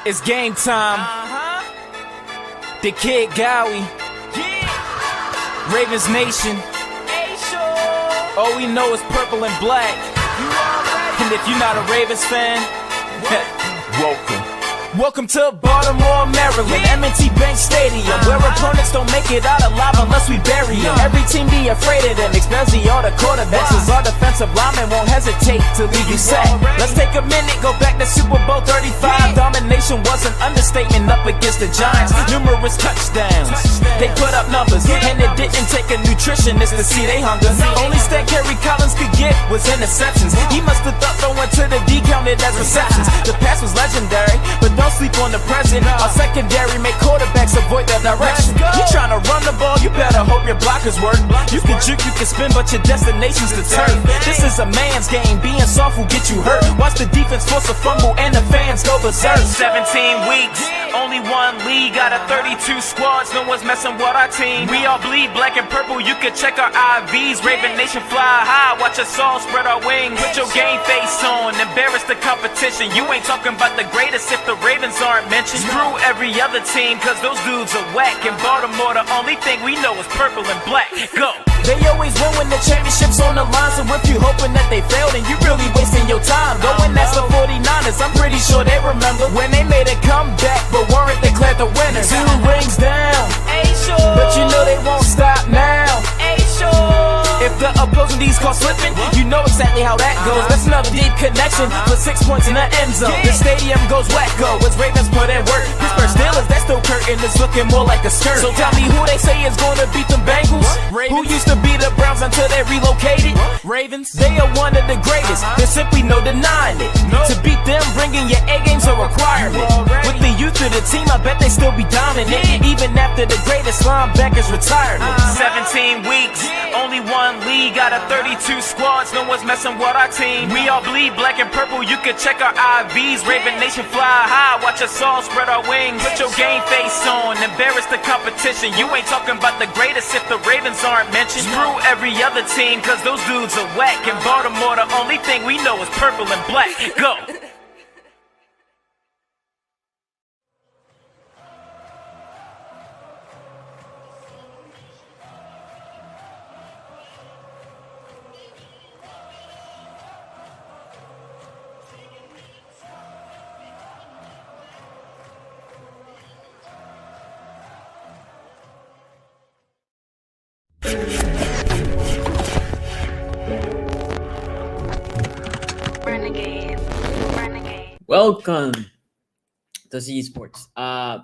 It's game time. The Kid Gowie. Ravens Nation. All we know is purple and black. And if you're not a Ravens fan, Welcome to Baltimore, Maryland, M&T Bank Stadium, where opponents don't make it out alive unless we bury them. Every team be afraid of them, especially all the quarterbacks, cause our defensive linemen won't hesitate to leave you sacked. Let's take a minute, go back to Super Bowl 35. Domination was an understatement up against the Giants. Numerous touchdowns, they put up numbers, and it didn't take a nutritionist to see they hunger. Only stat Kerry Collins could get was interceptions. He must have thought throwing to the D counted as receptions. The pass was legendary, but don't sleep on the present. Our secondary make quarterbacks avoid their direction. You tryna run the ball, you better hope your blockers work. You can juke, you can spin, but your destination's the turf. This is a man's game, being soft will get you hurt. Watch the defense force a fumble and the fans go berserk. 17 weeks, only one league out of 32 squads. No one's messing with our team. We all bleed black and purple, you can check our IVs. Raven Nation fly high, watch us all spread our wings. Put your game face on, embarrass the competition. You ain't talking about the greatest if the Ravens aren't mentioned. Screw every other team, cause those dudes are whack. In Baltimore, the only thing we know is purple and black. Go! They always win when the championship's on the line. So if you hoping that they failed, then you really wasting your time. Go and ask the 49ers, I'm pretty sure they remember when they made a comeback, but weren't declared the winner. 2 rings down, but you know they won't stop now. If the opposing D's caught slipping, you know exactly how that goes. That's another deep connection for 6 points in the end zone. The stadium goes wacko as Ravens put in work. Pittsburgh Steelers, that still curtain is looking more like a skirt. So tell me who they say is gonna beat them Bengals? Who used to be the Browns until they relocated? Ravens, they are one of the greatest. There's simply no denying it. To beat them, bringing your A game's a requirement. With the youth of the team, I bet they still be dominant, even after the greatest linebacker's retirement. 17 weeks, only one league out of 32 squads. No one's messing with our team. We all bleed black and purple, you can check our IVs. Raven Nation fly high, watch us all spread our wings. Put your game face on, embarrass the competition. You ain't talking about the greatest if the Ravens aren't mentioned. Screw every other team, cause those dudes are whack. In Baltimore, the only thing we know is purple and black. Go! Welcome to szg.sports.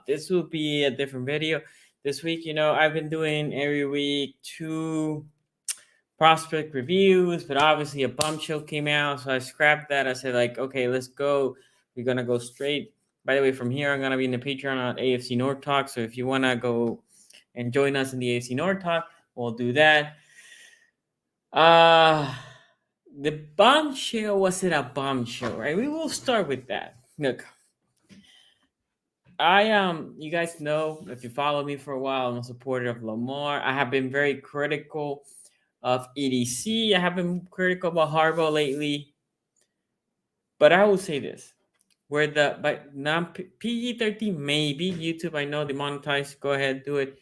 This will be a different video this week. You know, I've been doing every week 2 prospect reviews, but obviously a bombshell came out, so I scrapped that. I said, like, okay, let's go. We're gonna go straight. By the way, from here, I'm gonna be in the Patreon on AFC North Talk. So if you wanna go and join us in the AFC North Talk, we'll do that. The bombshell wasn't a bombshell, right? We will start with that. Look, you guys know, if you follow me for a while, I'm a supporter of Lamar. I have been very critical of EDC. I have been critical about Harbaugh lately. But I will say this. Where but PG-13, maybe YouTube, I know demonetized, go ahead, do it.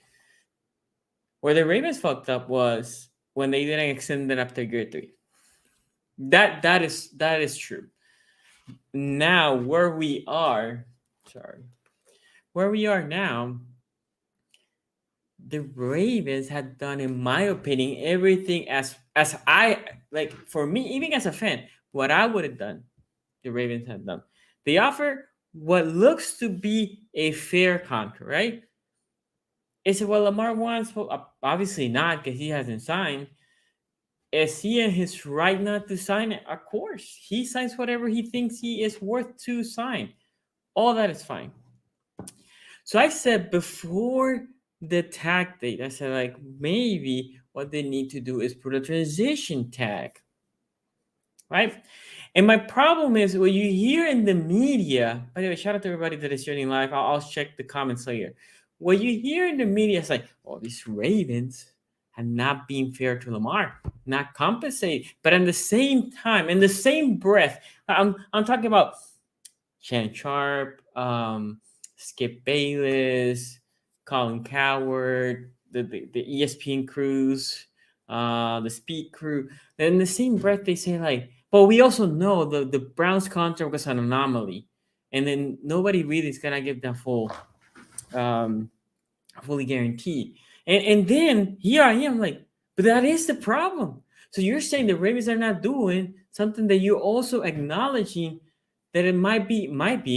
Where the Ravens fucked up was when they didn't extend it after year 3. That is true. Now where we are now, the Ravens had done, in my opinion, everything as I like. For me, even as a fan, what I would have done, the Ravens had done. They offer what looks to be a fair contract, right? Is it what Lamar wants? Well, obviously not, because he hasn't signed. Is he in his right not to sign it? Of course. He signs whatever he thinks he is worth to sign. All that is fine. So I said before the tag date, I said, like, maybe what they need to do is put a transition tag. Right? And my problem is what you hear in the media. By the way, shout out to everybody that is joining live. I'll check the comments later. What you hear in the media is like, oh, these Ravens and not being fair to Lamar, not compensate, but at the same time, in the same breath, I'm talking about Shannon Sharp, Skip Bayless, Colin Coward, the ESPN crews, the Speed crew. Then in the same breath, they say like, but we also know the Browns contract was an anomaly, and then nobody really is gonna give them um, fully guaranteed. And then here I am like, but that is the problem. So you're saying the Ravens are not doing something that you're also acknowledging that it might be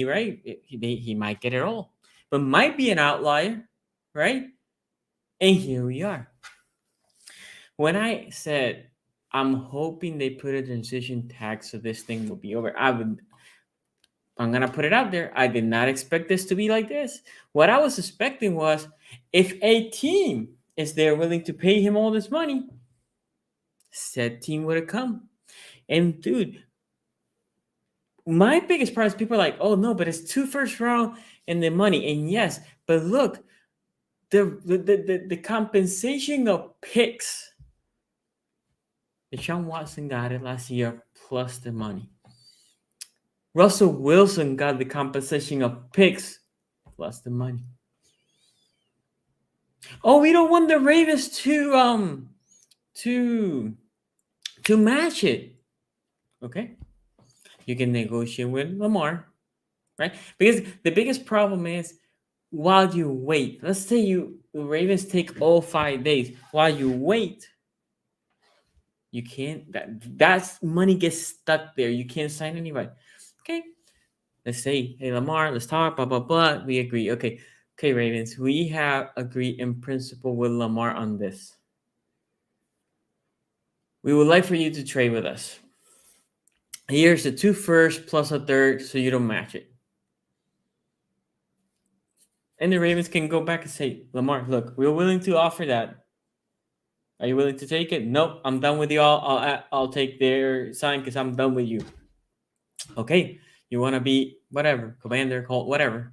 right. He might get it all, but might be an outlier, right? And here we are. When I said I'm hoping they put a transition tag so this thing will be over, I'm gonna put it out there. I did not expect this to be like this. What I was expecting was if a team is there willing to pay him all this money, said team would have come. And dude, my biggest part is people are like, oh no, but it's 2 first round and the money. And yes, but look, the compensation of picks. Deshaun Watson got it last year plus the money. Russell Wilson got the compensation of picks plus the money. Oh, we don't want the Ravens to match it. Okay. You can negotiate with Lamar, right? Because the biggest problem is while you wait, let's say the Ravens take all 5 days. While you wait, you can't that money gets stuck there. You can't sign anybody. Okay. Let's say, hey Lamar, let's talk, blah blah blah. We agree. Okay, Ravens, we have agreed in principle with Lamar on this. We would like for you to trade with us. Here's the 2 first plus a third, so you don't match it. And the Ravens can go back and say, Lamar, look, we're willing to offer that. Are you willing to take it? Nope, I'm done with y'all. I'll take their sign because I'm done with you. Okay, you want to be whatever, commander, Colt, whatever.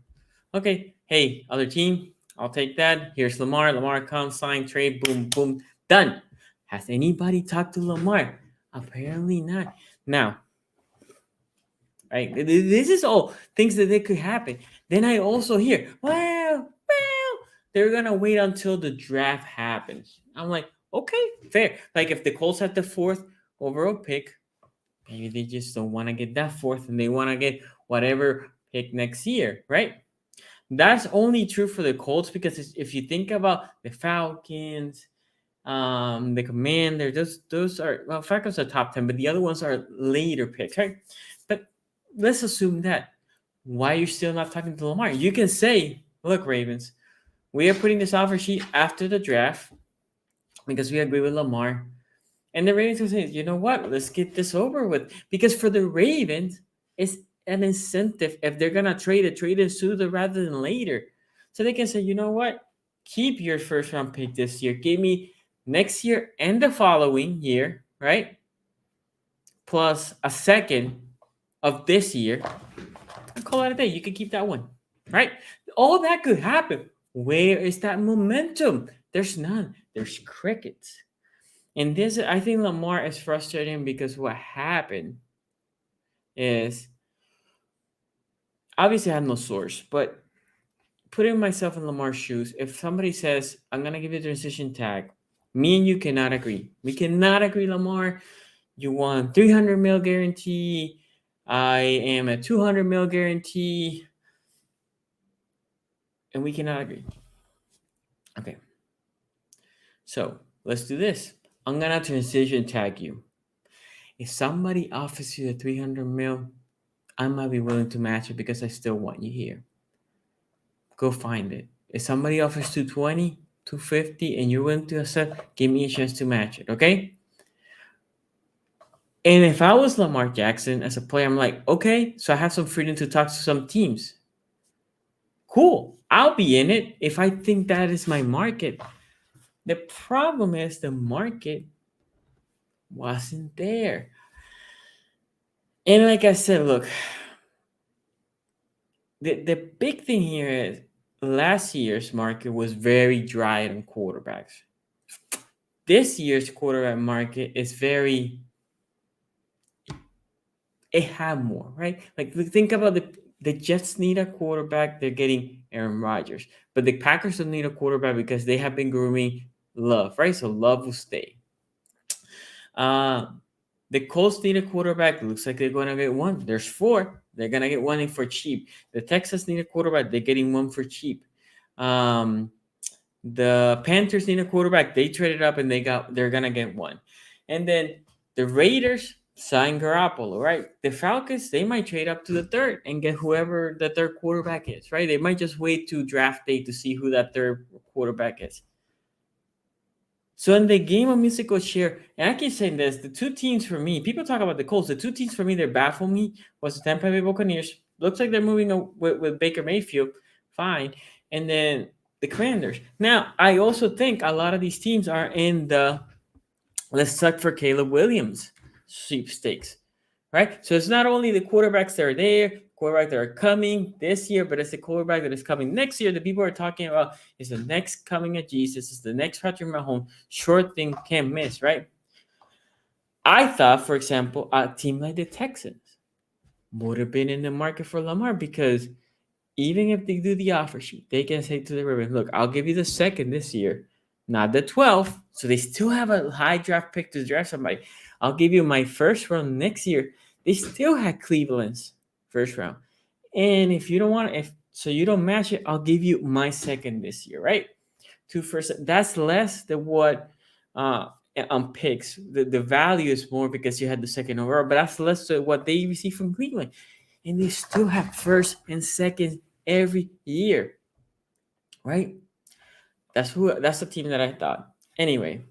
Okay, hey, other team, I'll take that. Here's Lamar. Lamar comes, sign, trade, boom, boom, done. Has anybody talked to Lamar? Apparently not. Now, right, this is all things that could happen. Then I also hear, well, they're gonna wait until the draft happens. I'm like, okay, fair. Like if the Colts have the 4th overall pick, maybe they just don't want to get that 4th and they want to get whatever pick next year, right? That's only true for the Colts because if you think about the Falcons, the Commander, those are, well, Falcons are top 10, but the other ones are later picks, right? But let's assume that. Why are you still not talking to Lamar? You can say, look, Ravens, we are putting this offer sheet after the draft because we agree with Lamar. And the Ravens will say, you know what? Let's get this over with. Because for the Ravens, it's an incentive. If they're going to trade it sooner rather than later. So they can say, you know what? Keep your first round pick this year. Give me next year and the following year, right? Plus a second of this year. And call it a day. You can keep that one, right? All that could happen. Where is that momentum? There's none. There's crickets. And this, I think Lamar is frustrating because what happened is, obviously I have no source, but putting myself in Lamar's shoes, if somebody says, I'm going to give you a transition tag, me and you cannot agree. We cannot agree, Lamar. You want 300 mil guarantee. I am a 200 mil guarantee. And we cannot agree. Okay. So let's do this. I'm going to transition tag you. If somebody offers you a 300 mil, I might be willing to match it because I still want you here. Go find it. If somebody offers 220, 250, and you're willing to accept, give me a chance to match it, okay? And if I was Lamar Jackson as a player, I'm like, okay, so I have some freedom to talk to some teams. Cool. I'll be in it if I think that is my market. The problem is the market wasn't there. And like I said, look, the big thing here is last year's market was very dry on quarterbacks. This year's quarterback market is it had more, right? Like think about the Jets need a quarterback. They're getting Aaron Rodgers. But the Packers don't need a quarterback because they have been grooming Love, right? So Love will stay. Uh, the Colts need a quarterback. Looks like they're going to get one. There's four. They're going to get one in for cheap. The Texans need a quarterback. They're getting one for cheap. The Panthers need a quarterback. They traded up and they're going to get one. And then the Raiders sign Garoppolo, right? The Falcons, they might trade up to the third and get whoever the third quarterback is, right? They might just wait to draft day to see who that third quarterback is. So in the game of musical chair, and I keep saying this, the two teams for me, people talk about the Colts, the two teams for me that baffle me was the Tampa Bay Buccaneers. Looks like they're moving with Baker Mayfield, fine. And then the Commanders. Now, I also think a lot of these teams are in the let's suck for Caleb Williams sweepstakes, right? So it's not only the quarterbacks that are there, quarterbacks that are coming this year, but it's the quarterback that is coming next year that people are talking about is the next coming of Jesus, is the next Patrick Mahomes, short thing, can't miss, right? I thought, for example, a team like the Texans would have been in the market for Lamar because even if they do the offer sheet, they can say to the Ravens, look, I'll give you the second this year, not the 12th. So they still have a high draft pick to draft somebody. I'll give you my first round next year. They still had Cleveland's first round. And if you don't want it, so you don't match it, I'll give you my second this year, right? 2 first. That's less than what on picks. The value is more because you had the second overall, but that's less than what they receive from Cleveland. And they still have first and second every year, right? That's the team that I thought. Anyway,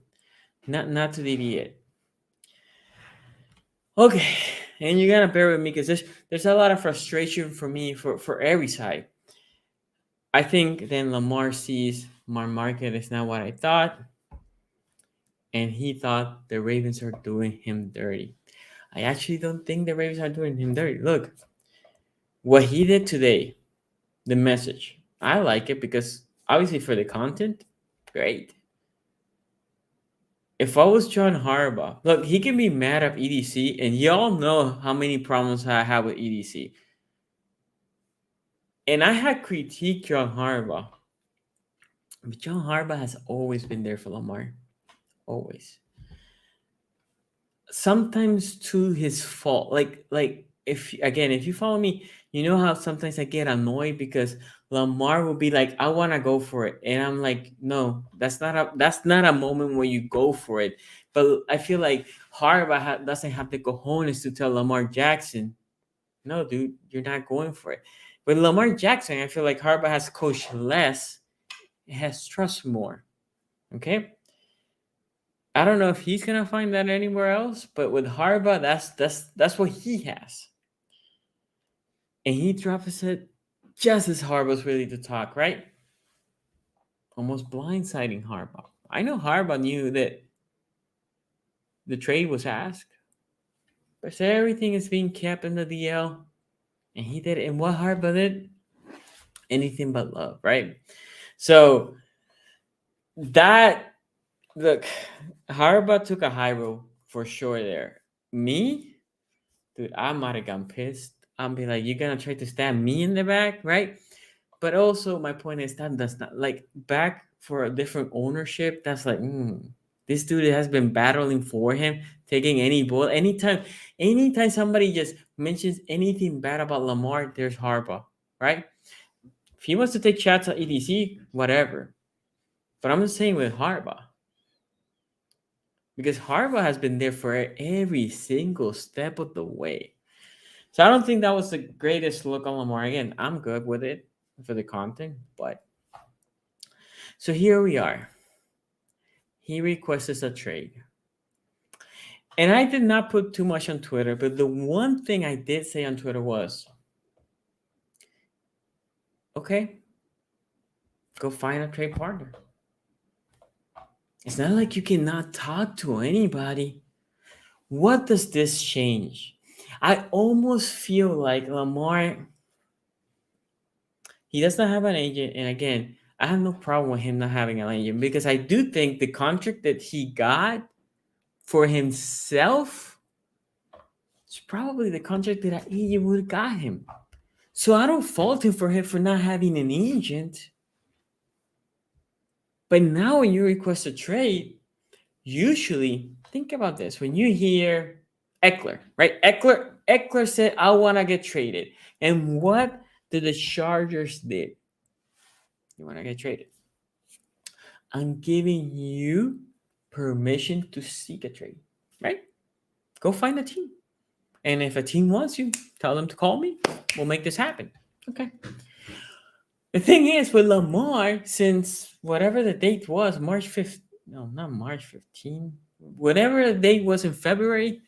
not to deviate. Okay, and you gotta bear with me because there's a lot of frustration for me for every side. I think then Lamar sees my market is not what I thought, and he thought the Ravens are doing him dirty. I actually don't think the Ravens are doing him dirty. Look, what he did today, the message, I like it because obviously for the content, great. If I was John Harbaugh, look, he can be mad at EDC, and y'all know how many problems I have with EDC. And I had critiqued John Harbaugh, but John Harbaugh has always been there for Lamar, always. Sometimes to his fault, like if you follow me, you know how sometimes I get annoyed because Lamar will be like, I want to go for it, and I'm like, no, that's not a moment where you go for it. But I feel like Harbaugh doesn't have the cojones to tell Lamar Jackson, no, dude, you're not going for it. But Lamar Jackson, I feel like Harbaugh has coached less, has trust more. Okay. I don't know if he's gonna find that anywhere else, but with Harbaugh, that's what he has. And he drops it just as Harbaugh's ready to talk, right? Almost blindsiding Harbaugh. I know Harbaugh knew that the trade was asked, but so everything is being kept in the DL, and he did it. And what Harbaugh did? Anything but love, right? So that look, Harbaugh took a high road for sure there. Me, dude, I might have gotten pissed. I'm be like, you're gonna try to stab me in the back, right? But also, my point is that does not like back for a different ownership. That's like, this dude has been battling for him, taking any ball. Anytime somebody just mentions anything bad about Lamar, there's Harbaugh, right? If he wants to take shots at EDC, whatever. But I'm just saying with Harbaugh. Because Harbaugh has been there for every single step of the way. So I don't think that was the greatest look on Lamar. Again, I'm good with it for the content, but so here we are. He requests a trade. And I did not put too much on Twitter, but the one thing I did say on Twitter was, okay, go find a trade partner. It's not like you cannot talk to anybody. What does this change? I almost feel like Lamar, he does not have an agent. And again, I have no problem with him not having an agent because I do think the contract that he got for himself is probably the contract that an agent would have got him. So I don't fault him for not having an agent. But now when you request a trade, usually think about this. When you hear Eckler, right? Eckler said, I want to get traded. And what did the Chargers did? You want to get traded. I'm giving you permission to seek a trade, right? Go find a team. And if a team wants you, tell them to call me. We'll make this happen. Okay. The thing is with Lamar, since whatever the date was, March 5th, no, not March 15th, whatever the date was in February,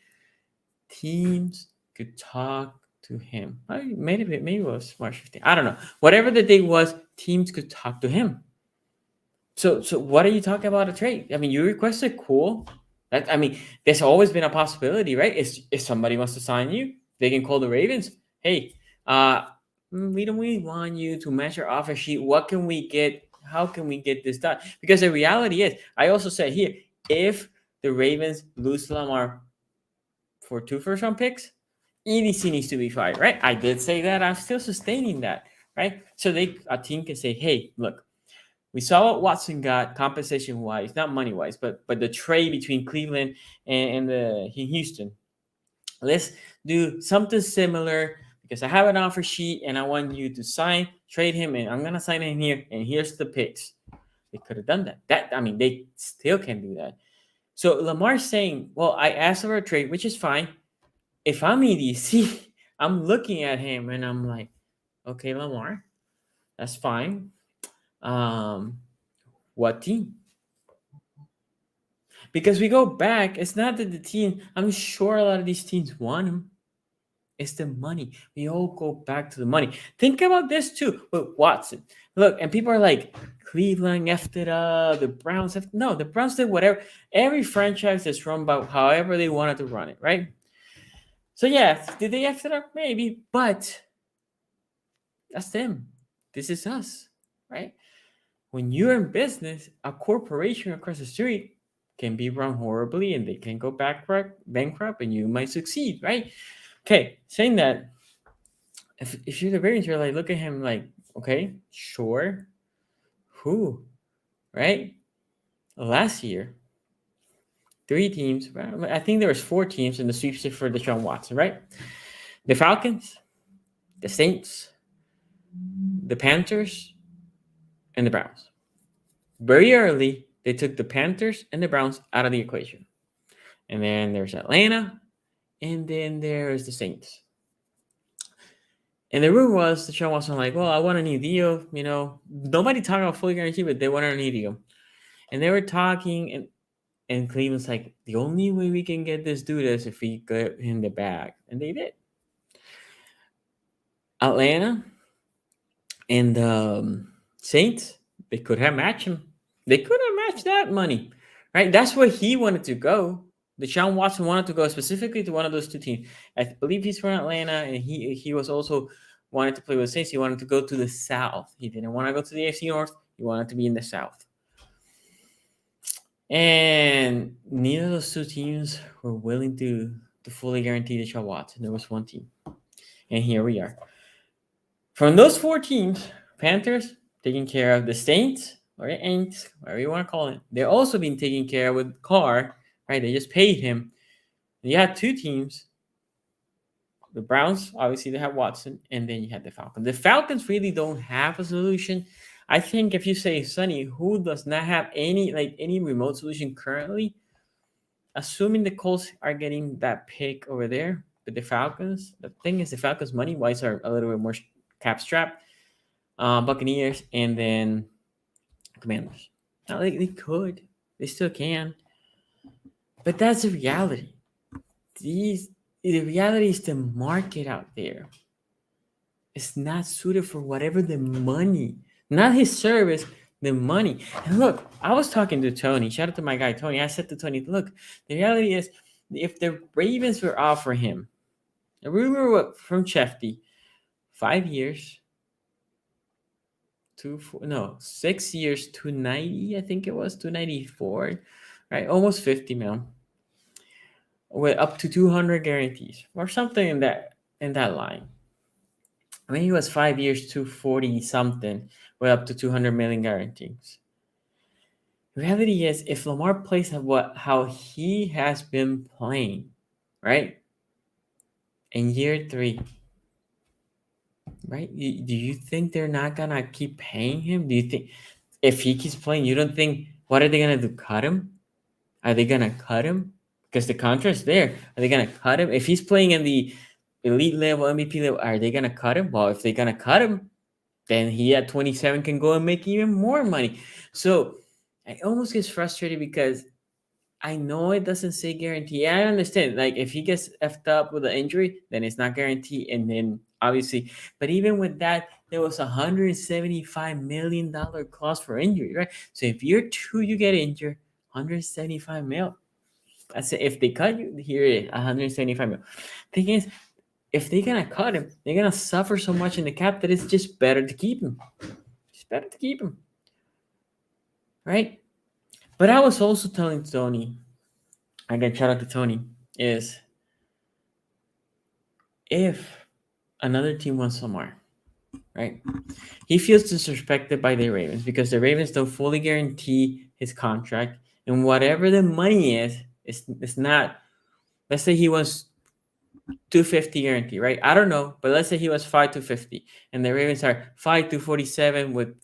teams could talk to him. Maybe it was March 15th. I don't know. Whatever the date was, teams could talk to him. So what are you talking about a trade? I mean, you requested, cool. There's always been a possibility, right? If somebody wants to sign you, they can call the Ravens. Hey, we don't really want you to match our offer sheet. What can we get? How can we get this done? Because the reality is, I also said here, if the Ravens lose Lamar for 2 first-round picks, EDC needs to be fired, right? I did say that. I'm still sustaining that, right? So a team can say, hey, look, we saw what Watson got compensation-wise, not money-wise, but the trade between Cleveland and Houston. Let's do something similar because I have an offer sheet and I want you to trade him, and I'm going to sign him here, and here's the picks. They could have done that. They still can do that. So Lamar's saying, well, I asked for a trade, which is fine. If I'm EDC, I'm looking at him and I'm like, okay, Lamar, that's fine. What team? Because we go back, it's not that the team, I'm sure a lot of these teams want him. It's the money. We all go back to the money. Think about this too with Watson. Look, and people are like, Cleveland effed it up. The Browns no, the Browns did whatever. Every franchise is run by however they wanted to run it, right? So yeah, did they F it up? Maybe, but that's them. This is us, right? When you're in business, a corporation across the street can be run horribly and they can go bankrupt and you might succeed, right? Okay, saying that, if you're the Ravens, you're like, look at him like, okay, sure. Who? Right? Last year, 3 teams, I think there was 4 teams in the sweepstakes for Deshaun Watson, right? The Falcons, the Saints, the Panthers, and the Browns. Very early, they took the Panthers and the Browns out of the equation. And then there's Atlanta, and then there's the Saints. And the rumor was Deshaun Watson like, well, I want a new deal. You know, nobody talking about fully guaranteed, but they wanted a new deal. And they were talking, and Cleveland's like, the only way we can get this dude is if we get him the bag. And they did. Atlanta and Saints, they could have matched him. They could have matched that money, right? That's where he wanted to go. Deshaun Watson wanted to go specifically to one of those 2 teams. I believe he's from Atlanta, and he was also wanted to play with Saints. He wanted to go to the South. He didn't want to go to the AFC North. He wanted to be in the South. And neither of those 2 teams were willing to fully guarantee Deshaun Watson. There was 1 team. And here we are. From those 4 teams, Panthers taking care of the Saints, or the Aints, whatever you want to call it. They're also being taken care of with Carr, right? They just paid him. You had 2 teams. The Browns, obviously, they have Watson, and then you had the Falcons. The Falcons really don't have a solution. I think if you say, Sonny, who does not have any remote solution currently, assuming the Colts are getting that pick over there, but the Falcons, the thing is, the Falcons money-wise are a little bit more cap strapped. Buccaneers, and then Commanders. Now, they could. They still can. But that's the reality. The reality is the market out there is not suited for whatever the money, not his service, the money. And look, I was talking to Tony. Shout out to my guy, Tony. I said to Tony, look, the reality is if the Ravens were offering him, a rumor from Shefty, 5 years, 6 years, 290, I think it was 294, right? Almost 50 mil, with up to 200 guarantees or something in that line. I mean, he was 5 years, 240 something, with up to 200 million guarantees. The reality is, if Lamar plays how he has been playing, right, in year 3, right? Do you think they're not gonna keep paying him? Do you think if he keeps playing, you don't think what are they gonna do? Cut him? Are they gonna cut him? Because the contract's there. Are they gonna cut him? If he's playing in the elite level, MVP level, are they gonna cut him? Well, if they're gonna cut him, then he at 27 can go and make even more money. So I almost get frustrated because I know it doesn't say guarantee. I understand. Like if he gets effed up with an injury, then it's not guaranteed. And then obviously, but even with that, there was $175 million clause for injury, right? So if year 2 you get injured, 175 mil. I said if they cut you, here it is, 175 mil. Thing is, if they're gonna cut him, they're gonna suffer so much in the cap that it's just better to keep him. It's better to keep him. Right? But I was also telling Tony, again, shout out to Tony, is if another team wants Lamar, right? He feels disrespected by the Ravens because the Ravens don't fully guarantee his contract. And whatever the money is, it's not, let's say he wants 250 guarantee, right? I don't know, but let's say he was 5 to 50 and the Ravens are 5 to 47 with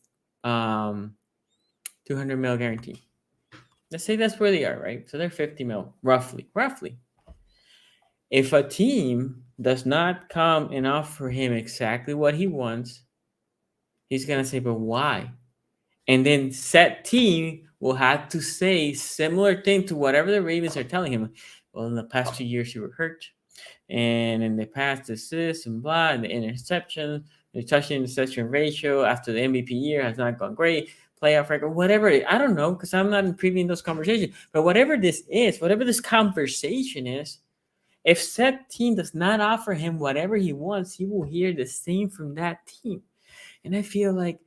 200 mil guarantee. Let's say that's where they are, right? So they're 50 mil, roughly. If a team does not come and offer him exactly what he wants, he's going to say, but why? And then said team will have to say similar thing to whatever the Ravens are telling him. Well, in the past 2 years, you were hurt. And in the past, this and blah, and the interception, the touchdown interception ratio after the MVP year has not gone great. Playoff record, whatever it is. I don't know because I'm not previewing those conversations. But whatever this is, whatever this conversation is, if said team does not offer him whatever he wants, he will hear the same from that team. And I feel like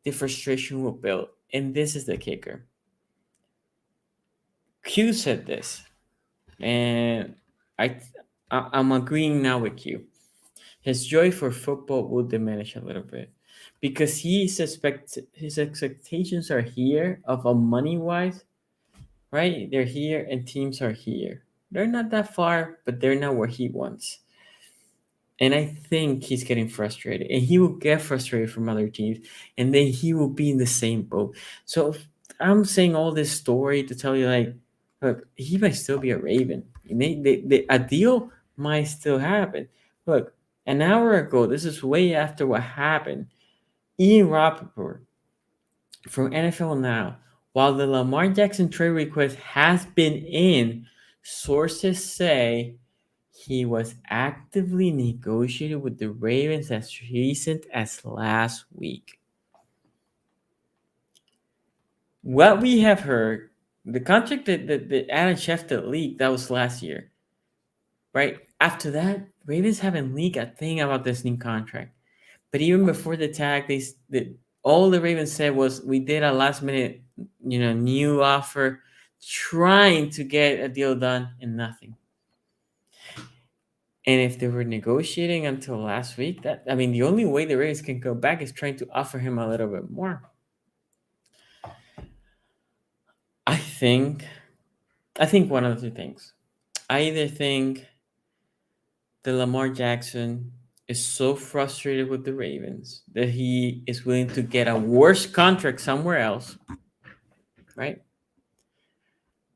the frustration will build. And this is the kicker. Q said this, and I'm agreeing now with Q. His joy for football will diminish a little bit because his expectations are here of a money-wise, right? They're here and teams are here. They're not that far, but they're not where he wants. And I think he's getting frustrated. And he will get frustrated from other teams. And then he will be in the same boat. So I'm saying all this story to tell you, like, look, he might still be a Raven. A deal might still happen. Look, an hour ago, this is way after what happened. Ian Rappaport from NFL Now, while the Lamar Jackson trade request has been in, sources say he was actively negotiating with the Ravens as recent as last week. What we have heard, the contract that Adam Schefter leaked, that was last year, right? After that, Ravens haven't leaked a thing about this new contract. But even before the tag, all the Ravens said was we did a last minute, new offer, trying to get a deal done, and nothing. And if they were negotiating until last week, the only way the Ravens can go back is trying to offer him a little bit more. I think one of the two things. I either think that Lamar Jackson is so frustrated with the Ravens that he is willing to get a worse contract somewhere else, right?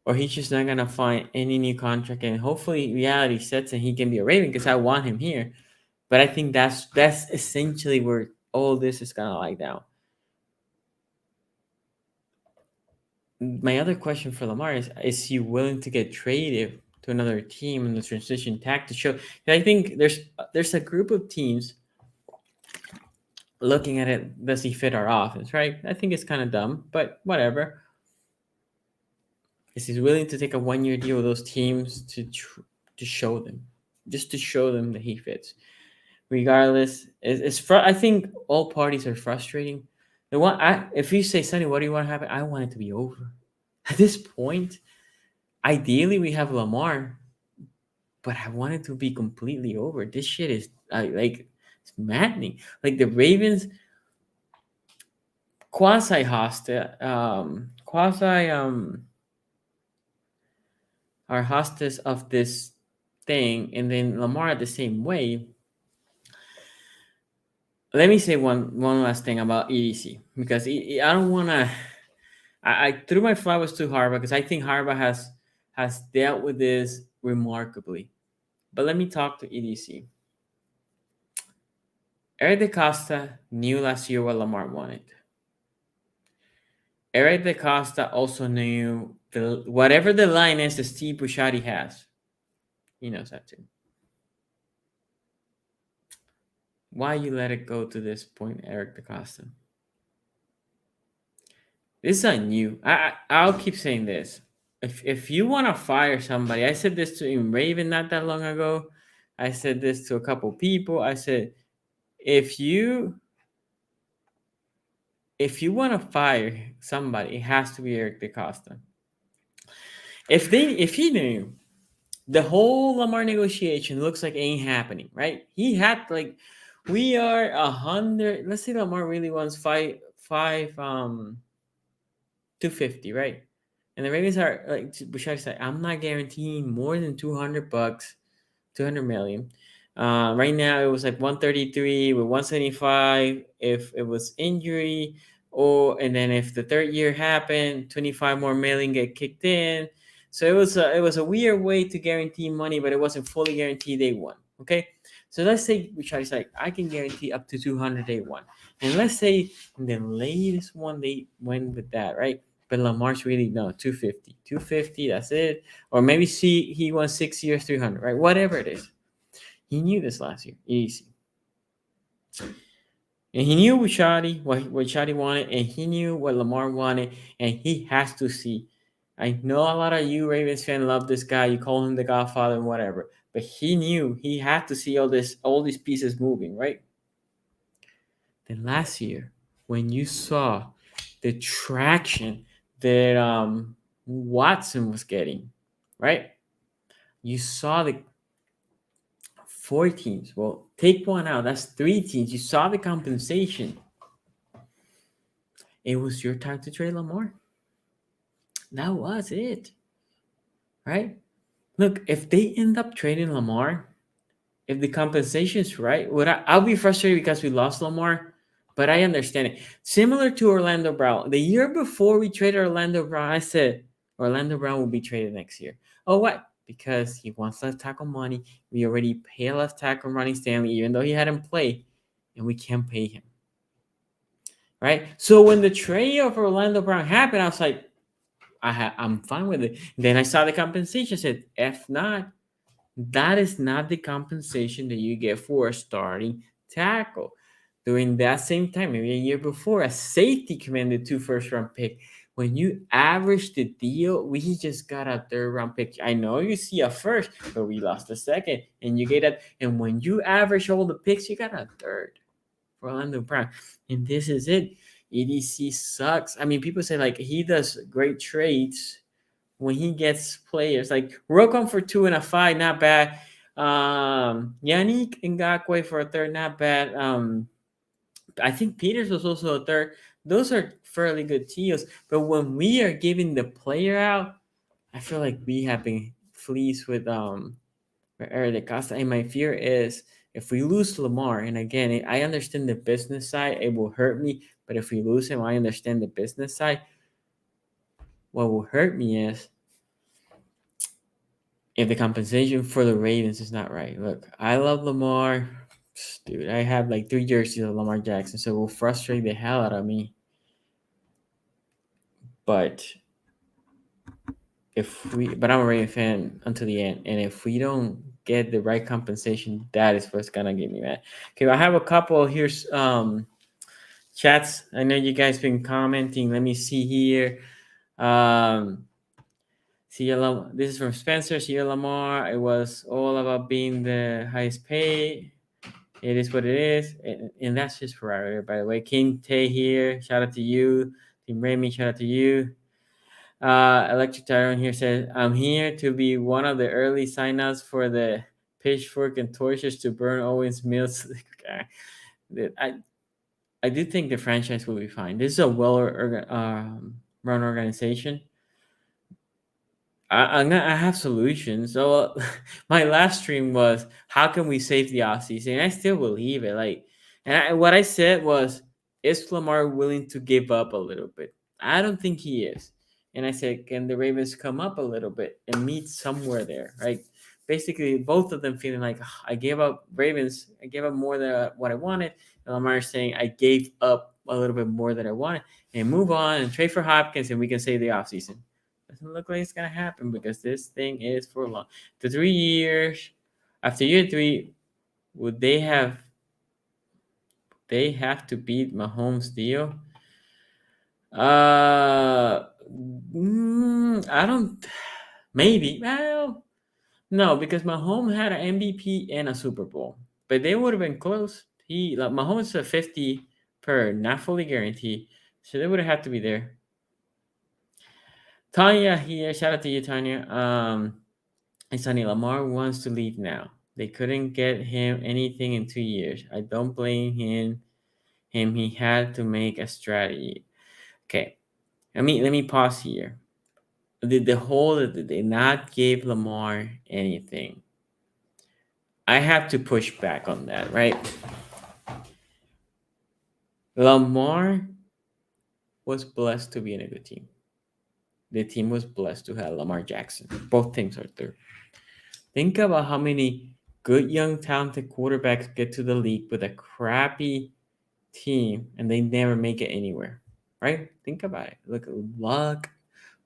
Or he's just not going to find any new contract, and hopefully reality sets and he can be a Raven because I want him here. But I think that's essentially where all this is going to lie down. My other question for Lamar is he willing to get traded to another team in the transition tag to show? I think there's a group of teams looking at it. Does he fit our offense, right? I think it's kind of dumb, but whatever. Is he willing to take a 1-year deal with those teams to show them, just to show them that he fits? Regardless, I think all parties are frustrating. If you say, Sonny, what do you want to happen? I want it to be over. At this point, ideally we have Lamar, but I want it to be completely over. This shit is It's maddening. Like the Ravens quasi are hostage of this thing, and then Lamar the same way. Let me say one last thing about EDC, because I don't want to. I threw my flowers to Harbaugh because I think Harbaugh has dealt with this remarkably. But let me talk to EDC. Eric DeCosta knew last year what Lamar wanted. Eric DeCosta also knew whatever the line is that Steve Buscemi has. He knows that too. Why you let it go to this point, Eric DeCosta? This is on you. I'll keep saying this. If you want to fire somebody, I said this to Raven not that long ago. I said this to a couple people. I said, if you want to fire somebody, it has to be Eric DeCosta. If he knew the whole Lamar negotiation looks like ain't happening, right? He had like, we are 100. Let's say Lamar really wants 250, right? And the Ravens are like, Bouchard said, I'm not guaranteeing more than $200, $200 million. Right now it was like 133 with 175 if it was injury, and then if the third year happened, 25 more million get kicked in. So it was a weird way to guarantee money, but it wasn't fully guaranteed day one. Okay, so let's say Bouchard's like, I can guarantee up to 200 day one, and let's say the latest one they went with that, right? But Lamar's really, no, 250, that's it. Or maybe he won 6 years, 300, right? Whatever it is. He knew this last year, easy. And he knew what Shadi wanted, and he knew what Lamar wanted, and he has to see. I know a lot of you Ravens fans love this guy. You call him the Godfather and whatever, but he knew he had to see all these pieces moving, right? Then last year, when you saw the traction that Watson was getting, right? You saw the 4 teams. Well, take one out. That's 3 teams. You saw the compensation. It was your time to trade Lamar. That was it. Right? Look, if they end up trading Lamar, if the compensation is right, I'll be frustrated because we lost Lamar, but I understand it. Similar to Orlando Brown. The year before we traded Orlando Brown, I said Orlando Brown will be traded next year. Oh, what? Because he wants left tackle money. We already pay a left tackle Ronnie Stanley, even though he hadn't played, and we can't pay him. Right? So when the trade of Orlando Brown happened, I was like, I'm fine with it. Then I saw the compensation. I said, F not. That is not the compensation that you get for a starting tackle. During that same time, maybe a year before, a safety commanded 2 first-round pick. When you average the deal, we just got a 3rd-round pick. I know you see a first, but we lost a second, and you get that. And when you average all the picks, you got a 3rd for Orlando Brown. And this is it. EDC sucks. I mean, people say like he does great trades when he gets players like Rokon for 2 and a 5, not bad. Yannick Ngakoue for a 3rd, not bad. I think Peters was also a 3rd. Those are fairly good deals. But when we are giving the player out, I feel like we have been fleeced with Eric DeCosta. And my fear is if we lose Lamar, and again, I understand the business side, it will hurt me. But if we lose him, I understand the business side. What will hurt me is if the compensation for the Ravens is not right. Look, I love Lamar. Dude, I have like 3 jerseys of Lamar Jackson, so it will frustrate the hell out of me. But I'm a Ravens fan until the end, and if we don't get the right compensation, that is what's gonna get me mad. Okay, I have a couple here's chats. I know you guys been commenting. Let me see here. This is from Spencer. Sierra Lamar. It was all about being the highest pay. It is what it is. And that's just prerogative, by the way. King Tay here. Shout out to you. Team Remy, shout out to you. Electric Tyrone here says, I'm here to be one of the early signups for the pitchfork and torches to burn Owens Mills. I I do think the franchise will be fine. This is a run organization. I have solutions. So my last stream was how can we save the offseason? And I still believe it. What I said was, is Lamar willing to give up a little bit? I don't think he is. And I said, can the Ravens come up a little bit and meet somewhere there? Right? Basically, both of them feeling like I gave up Ravens. I gave up more than what I wanted. And Lamar is saying I gave up a little bit more than I wanted, and move on and trade for Hopkins, and we can save the offseason. Doesn't look like it's gonna happen because this thing is for long. The 3 years after year 3, would they have to beat Mahomes' deal? I don't. Maybe. Well, no, because Mahomes had an MVP and a Super Bowl, but they would have been close. Mahomes is a 50 per, not fully guaranteed, so they would have had to be there. Tanya here, shout out to you, Tanya. And Sonny, Lamar wants to leave now. They couldn't get him anything in 2 years. I don't blame him. He had to make a strategy. Okay, let me pause here. The whole that they not give Lamar anything, I have to push back on that, right? Lamar was blessed to be in a good team. The team was blessed to have Lamar Jackson. Both teams are there. Think about how many good, young, talented quarterbacks get to the league with a crappy team and they never make it anywhere, right? Think about it. Look,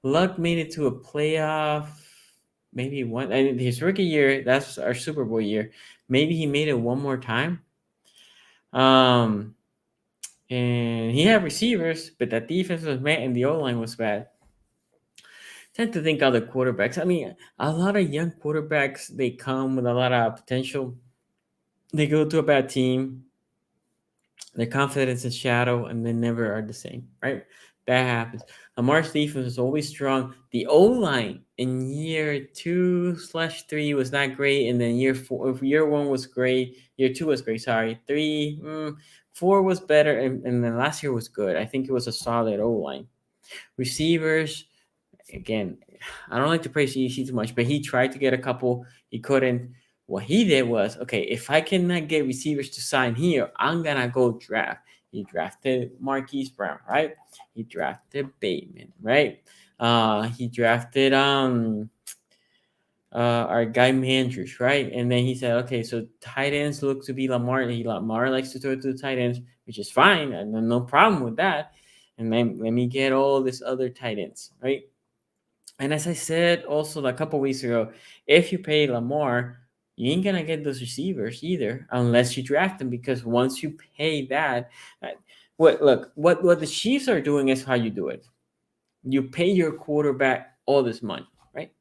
Luck made it to a playoff, maybe one. And his rookie year, that's our Super Bowl year. Maybe he made it one more time. And he had receivers, but that defense was bad and the O line was bad. Tend to think other quarterbacks. I mean, a lot of young quarterbacks, they come with a lot of potential. They go to a bad team. Their confidence is shadow, and they never are the same, right? That happens. Lamar's defense is always strong. The O line in year 2/3 was not great, and then year 1 was great. Year 2 was great. Sorry, 4 was better, and then last year was good. I think it was a solid O line. Receivers, again, I don't like to praise EC too much, but he tried to get a couple. He couldn't. What he did was, okay, if I cannot get receivers to sign here, I'm going to go draft. He drafted Marquise Brown, right? He drafted Bateman, right? He drafted our guy Mandrews, right? And then he said, okay, so tight ends look to be Lamar. Lamar likes to throw to the tight ends, which is fine. And no problem with that. And then let me get all this other tight ends, right? And as I said also a couple weeks ago, if you pay Lamar, you ain't gonna get those receivers either unless you draft them, because once you pay that, what the Chiefs are doing is how you do it. You pay your quarterback all this money, right?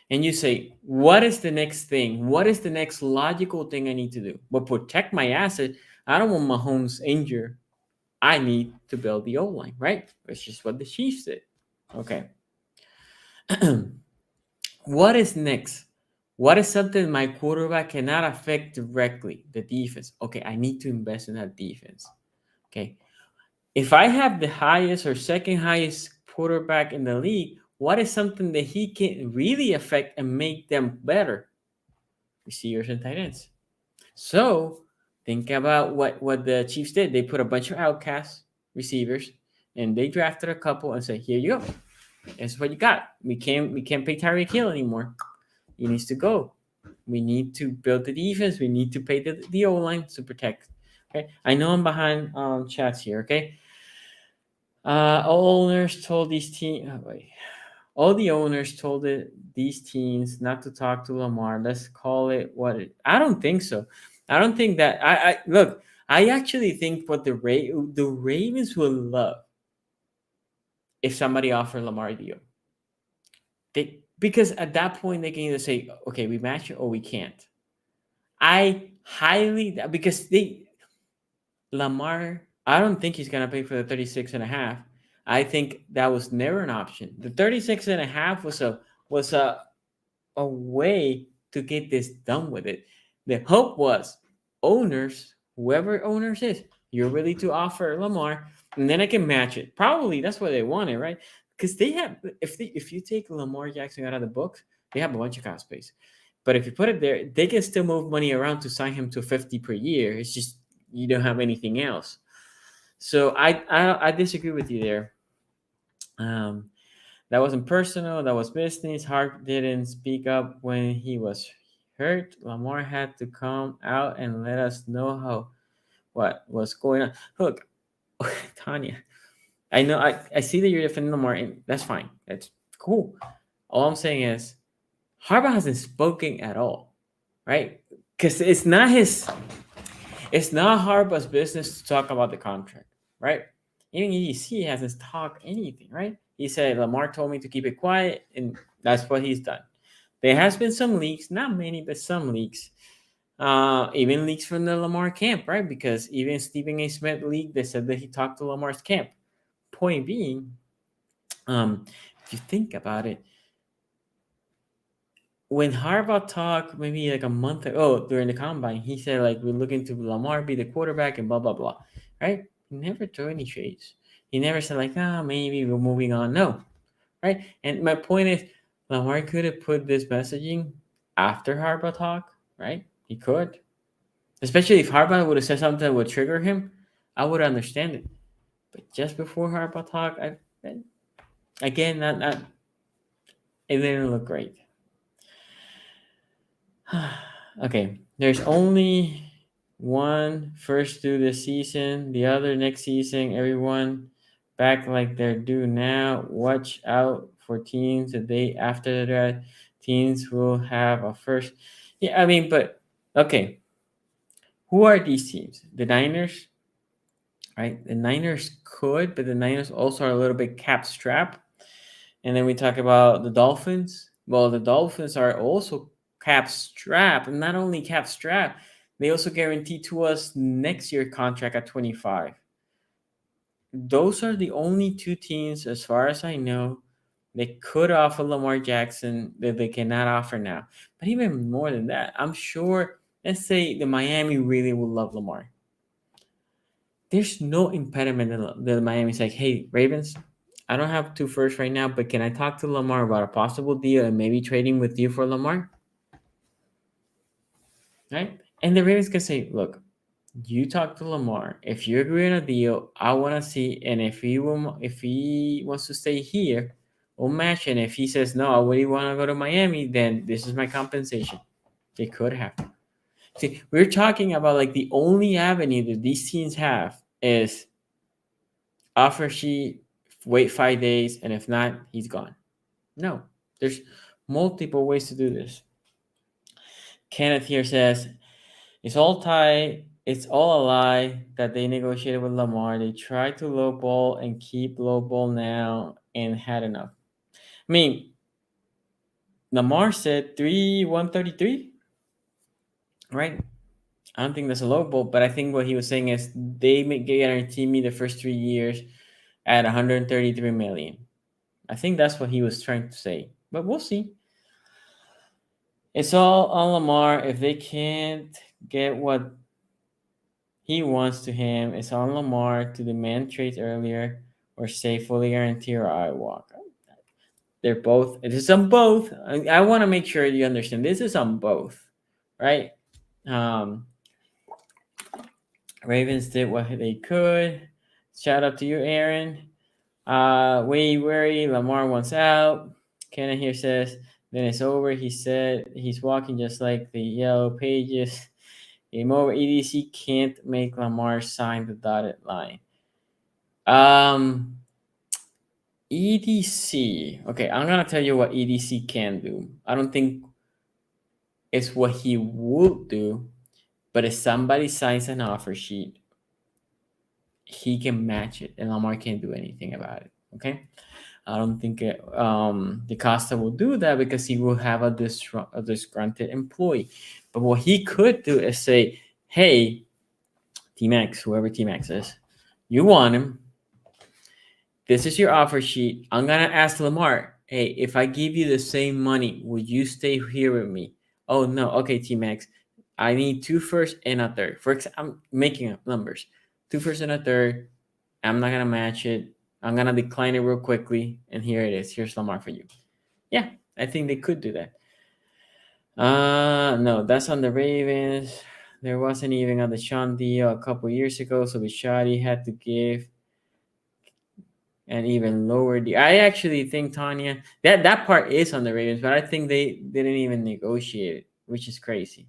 And you say, what is the next thing? What is the next logical thing I need to do? Well, protect my asset. I don't want Mahomes injured. I need to build the O-line, right? It's just what the Chiefs did. Okay. What is next? What is something my quarterback cannot affect directly? The defense. Okay, I need to invest in that defense. Okay. If I have the highest or second highest quarterback in the league, what is something that he can really affect and make them better? Receivers and tight ends. So think about what the Chiefs did. They put a bunch of outcast receivers and they drafted a couple and said, here you go. That's what you got. We can't pay Tyreek Hill anymore. He needs to go. We need to build the defense. We need to pay the O-line to protect. Okay. I know I'm behind chats here. Okay. All owners told these teams. All the owners told these teams not to talk to Lamar. Let's call it what it. I don't think so. I don't think that. I look. I actually think what the Ravens will love if somebody offered Lamar a deal. Because at that point they can either say, okay, we match it or we can't. Because Lamar, I don't think he's going to pay for the 36.5. I think that was never an option. The 36.5 was a way to get this done with it. The hope was owners, whoever owners is, you're ready to offer Lamar, and then I can match it. Probably that's what they wanted, right? Because they have, if you take Lamar Jackson out of the books, they have a bunch of cap space. But if you put it there, they can still move money around to sign him to 50 per year. It's just you don't have anything else. So I disagree with you there. Um, that wasn't personal. That was business. Hart didn't speak up when he was hurt. Lamar had to come out and let us know what was going on. Look, Tanya, I know I see that you're defending Lamar, and that's fine. That's cool. All I'm saying is Harbaugh hasn't spoken at all, right? Because it's not Harbaugh's business to talk about the contract, right? Even EDC hasn't talked anything, right? He said Lamar told me to keep it quiet, and that's what he's done. There has been some leaks, not many, but some leaks. Even leaks from the Lamar camp, right? Because even Stephen A. Smith leaked, they said that he talked to Lamar's camp. Point being, if you think about it, when Harbaugh talked maybe like a month ago during the combine, he said like we're looking to Lamar be the quarterback and blah blah blah, right? He never threw any trades. He never said like maybe we're moving on. No, right? And my point is Lamar could have put this messaging after Harbaugh talk, right? He could, especially if Harbaugh would have said something that would trigger him. I would understand it, but just before Harbaugh talk, again that it didn't look great. Okay, there's only one first due this season, the other next season. Everyone back like they're due now. Watch out for teams the day after the draft. Teams will have a first. Yeah, I mean, but okay. Who are these teams? The Niners, right? The Niners could, but the Niners also are a little bit cap strapped. And then we talk about the Dolphins. Well, the Dolphins are also cap strap, and not only cap strap, they also guarantee to us next year contract at 25. Those are the only two teams, as far as I know, they could offer Lamar Jackson that they cannot offer now. But even more than that, I'm sure, let's say the Miami really would love Lamar. There's no impediment that Miami's like, hey, Ravens, I don't have 2 firsts right now, but can I talk to Lamar about a possible deal and maybe trading with you for Lamar? Right? And the Ravens can say, look, you talk to Lamar. If you agree on a deal, I want to see. And if he wants to stay here, we'll match. And if he says no, I really want to go to Miami, then this is my compensation. They could have. See, we're talking about like the only avenue that these teams have is offer sheet, wait 5 days, and if not, he's gone. No, there's multiple ways to do this. Kenneth here says, it's all tied. It's all a lie that they negotiated with Lamar. They tried to lowball and keep lowball now and had enough. I mean, Lamar said 133, right? I don't think that's a lowball, but I think what he was saying is they guarantee me the first 3 years at 133 million. I think that's what he was trying to say, but we'll see. It's all on Lamar. If they can't get what he wants to him, it's on Lamar to demand trades earlier or say fully guarantee or I walk. They're both. It is on both. I want to make sure you understand. This is on both, right? Ravens did what they could. Shout out to you, Aaron. Way worry. Lamar wants out. Kenna here says, then it's over. He said he's walking just like the yellow pages. Game over. EDC can't make Lamar sign the dotted line. EDC. Okay, I'm gonna tell you what EDC can do. I don't think it's what he would do, but if somebody signs an offer sheet, he can match it, and Lamar can't do anything about it. Okay, I don't think DeCosta will do that because he will have a disgruntled employee. But what he could do is say, "Hey, T-Max, whoever T-Max is, you want him. This is your offer sheet. I'm gonna ask Lamar, hey, if I give you the same money, would you stay here with me? oh no, okay, T-Max, I need 2 firsts and a third. I'm making up numbers. 2 firsts and a third. I'm not gonna match it. I'm gonna decline it real quickly, and here it is. Here's Lamar for you. Yeah, I think they could do that. No, that's on the Ravens. There wasn't even on the Sean deal a couple years ago, so Bishadi had to give an even lower deal. I actually think, Tanya, that part is on the Ravens, but I think they didn't even negotiate it, which is crazy.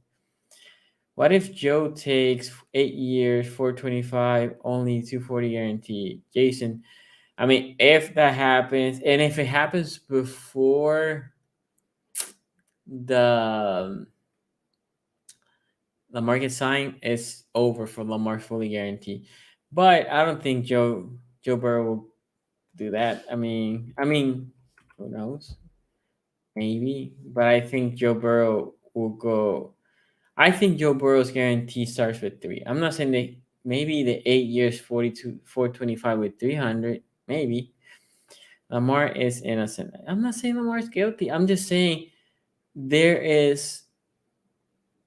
What if Joe takes 8 years, 425, only 240 guaranteed? Jason, I mean, if that happens, and if it happens before the Lamar gets signed, it's over for Lamar, fully guaranteed. But I don't think Joe Burrow will do that. I mean, who knows? Maybe, but I think Joe Burrow will go. I think Joe Burrow's guarantee starts with 3. I'm not saying that maybe the 8 years, 42, 425 with 300. Maybe Lamar is innocent. I'm not saying Lamar's guilty. I'm just saying there is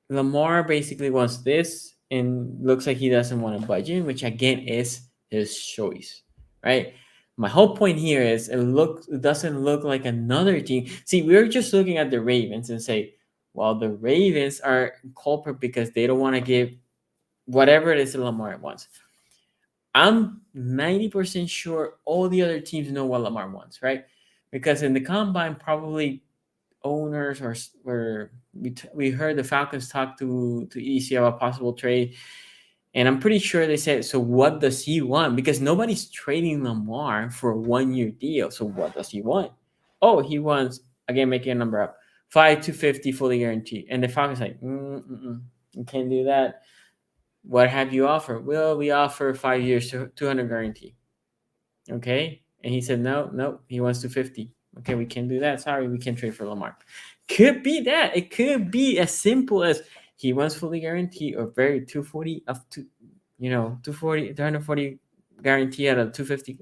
Lamar basically wants this and looks like he doesn't want a budget, which again is his choice, right? My whole point here is it doesn't look like another team. See, we're just looking at the Ravens and say, well, the Ravens are culprit because they don't want to give whatever it is that Lamar wants. I'm 90% sure all the other teams know what Lamar wants, right? Because in the combine, probably owners or we heard the Falcons talk to EC about a possible trade, and I'm pretty sure they said, so what does he want? Because nobody's trading Lamar for a 1-year deal. So what does he want? Oh, he wants, again, making a number up, 5 to 50 fully guaranteed. And the Falcons like, you can't do that. What have you offered? Well, we offer 5 years, 200 guarantee. Okay. And he said, no, he wants 250. Okay, we can't do that. Sorry, we can't trade for Lamar. Could be that. It could be as simple as he wants fully guaranteed or very 240 up to, 240, 340 guarantee out of 250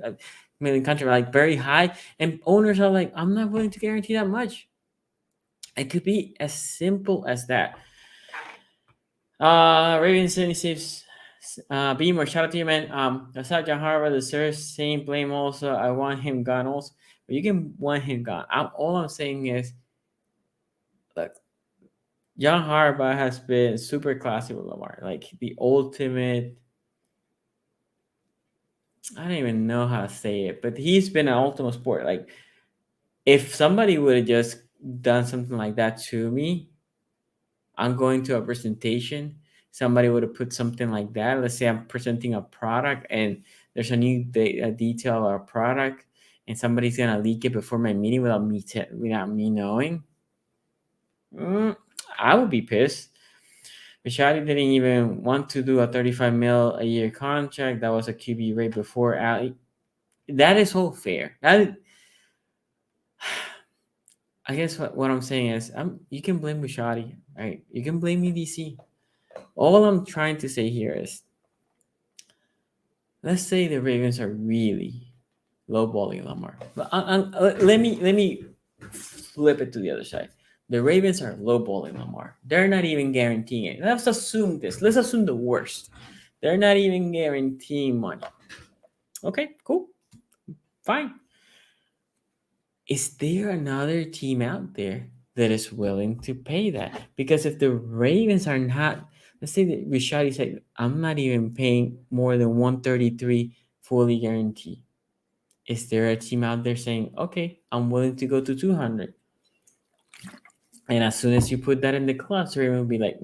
million contract, like very high. And owners are like, I'm not willing to guarantee that much. It could be as simple as that. Ravens 76 Beamer, shout out to you, man. Aside John Harbaugh deserves same blame also. I want him gone also. But you can want him gone. All I'm saying is, look, John Harbaugh has been super classy with Lamar. Like the ultimate, I don't even know how to say it, but he's been an ultimate sport. Like if somebody would have just done something like that to me, I'm going to a presentation, somebody would have put something like that. Let's say I'm presenting a product and there's a new detail or product and somebody's going to leak it before my meeting without me knowing. I would be pissed. Bishadi didn't even want to do a 35 mil a year contract. That was a QB rate before Ali. That is all fair. I guess what I'm saying is, you can blame Bishadi, right? You can blame EDC. All I'm trying to say here is, let's say the Ravens are really lowballing Lamar. Let me flip it to the other side. The Ravens are lowballing Lamar. They're not even guaranteeing it. Let's assume this. Let's assume the worst. They're not even guaranteeing money. Okay, cool. Fine. Is there another team out there that is willing to pay that? Because if the Ravens are not, let's say that Rishadi said, I'm not even paying more than 133 fully guaranteed. Is there a team out there saying, okay, I'm willing to go to 200? And as soon as you put that in the class, Raven will be like,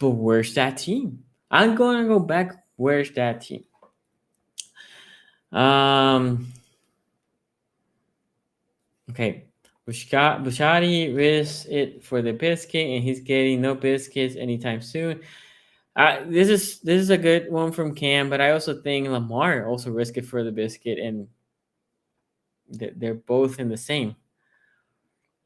but where's that team? I'm going to go back. Where's that team? Okay. Bushari risks it for the biscuit, and he's getting no biscuits anytime soon. This is a good one from Cam, but I also think Lamar also risked it for the biscuit, and they're both in the same.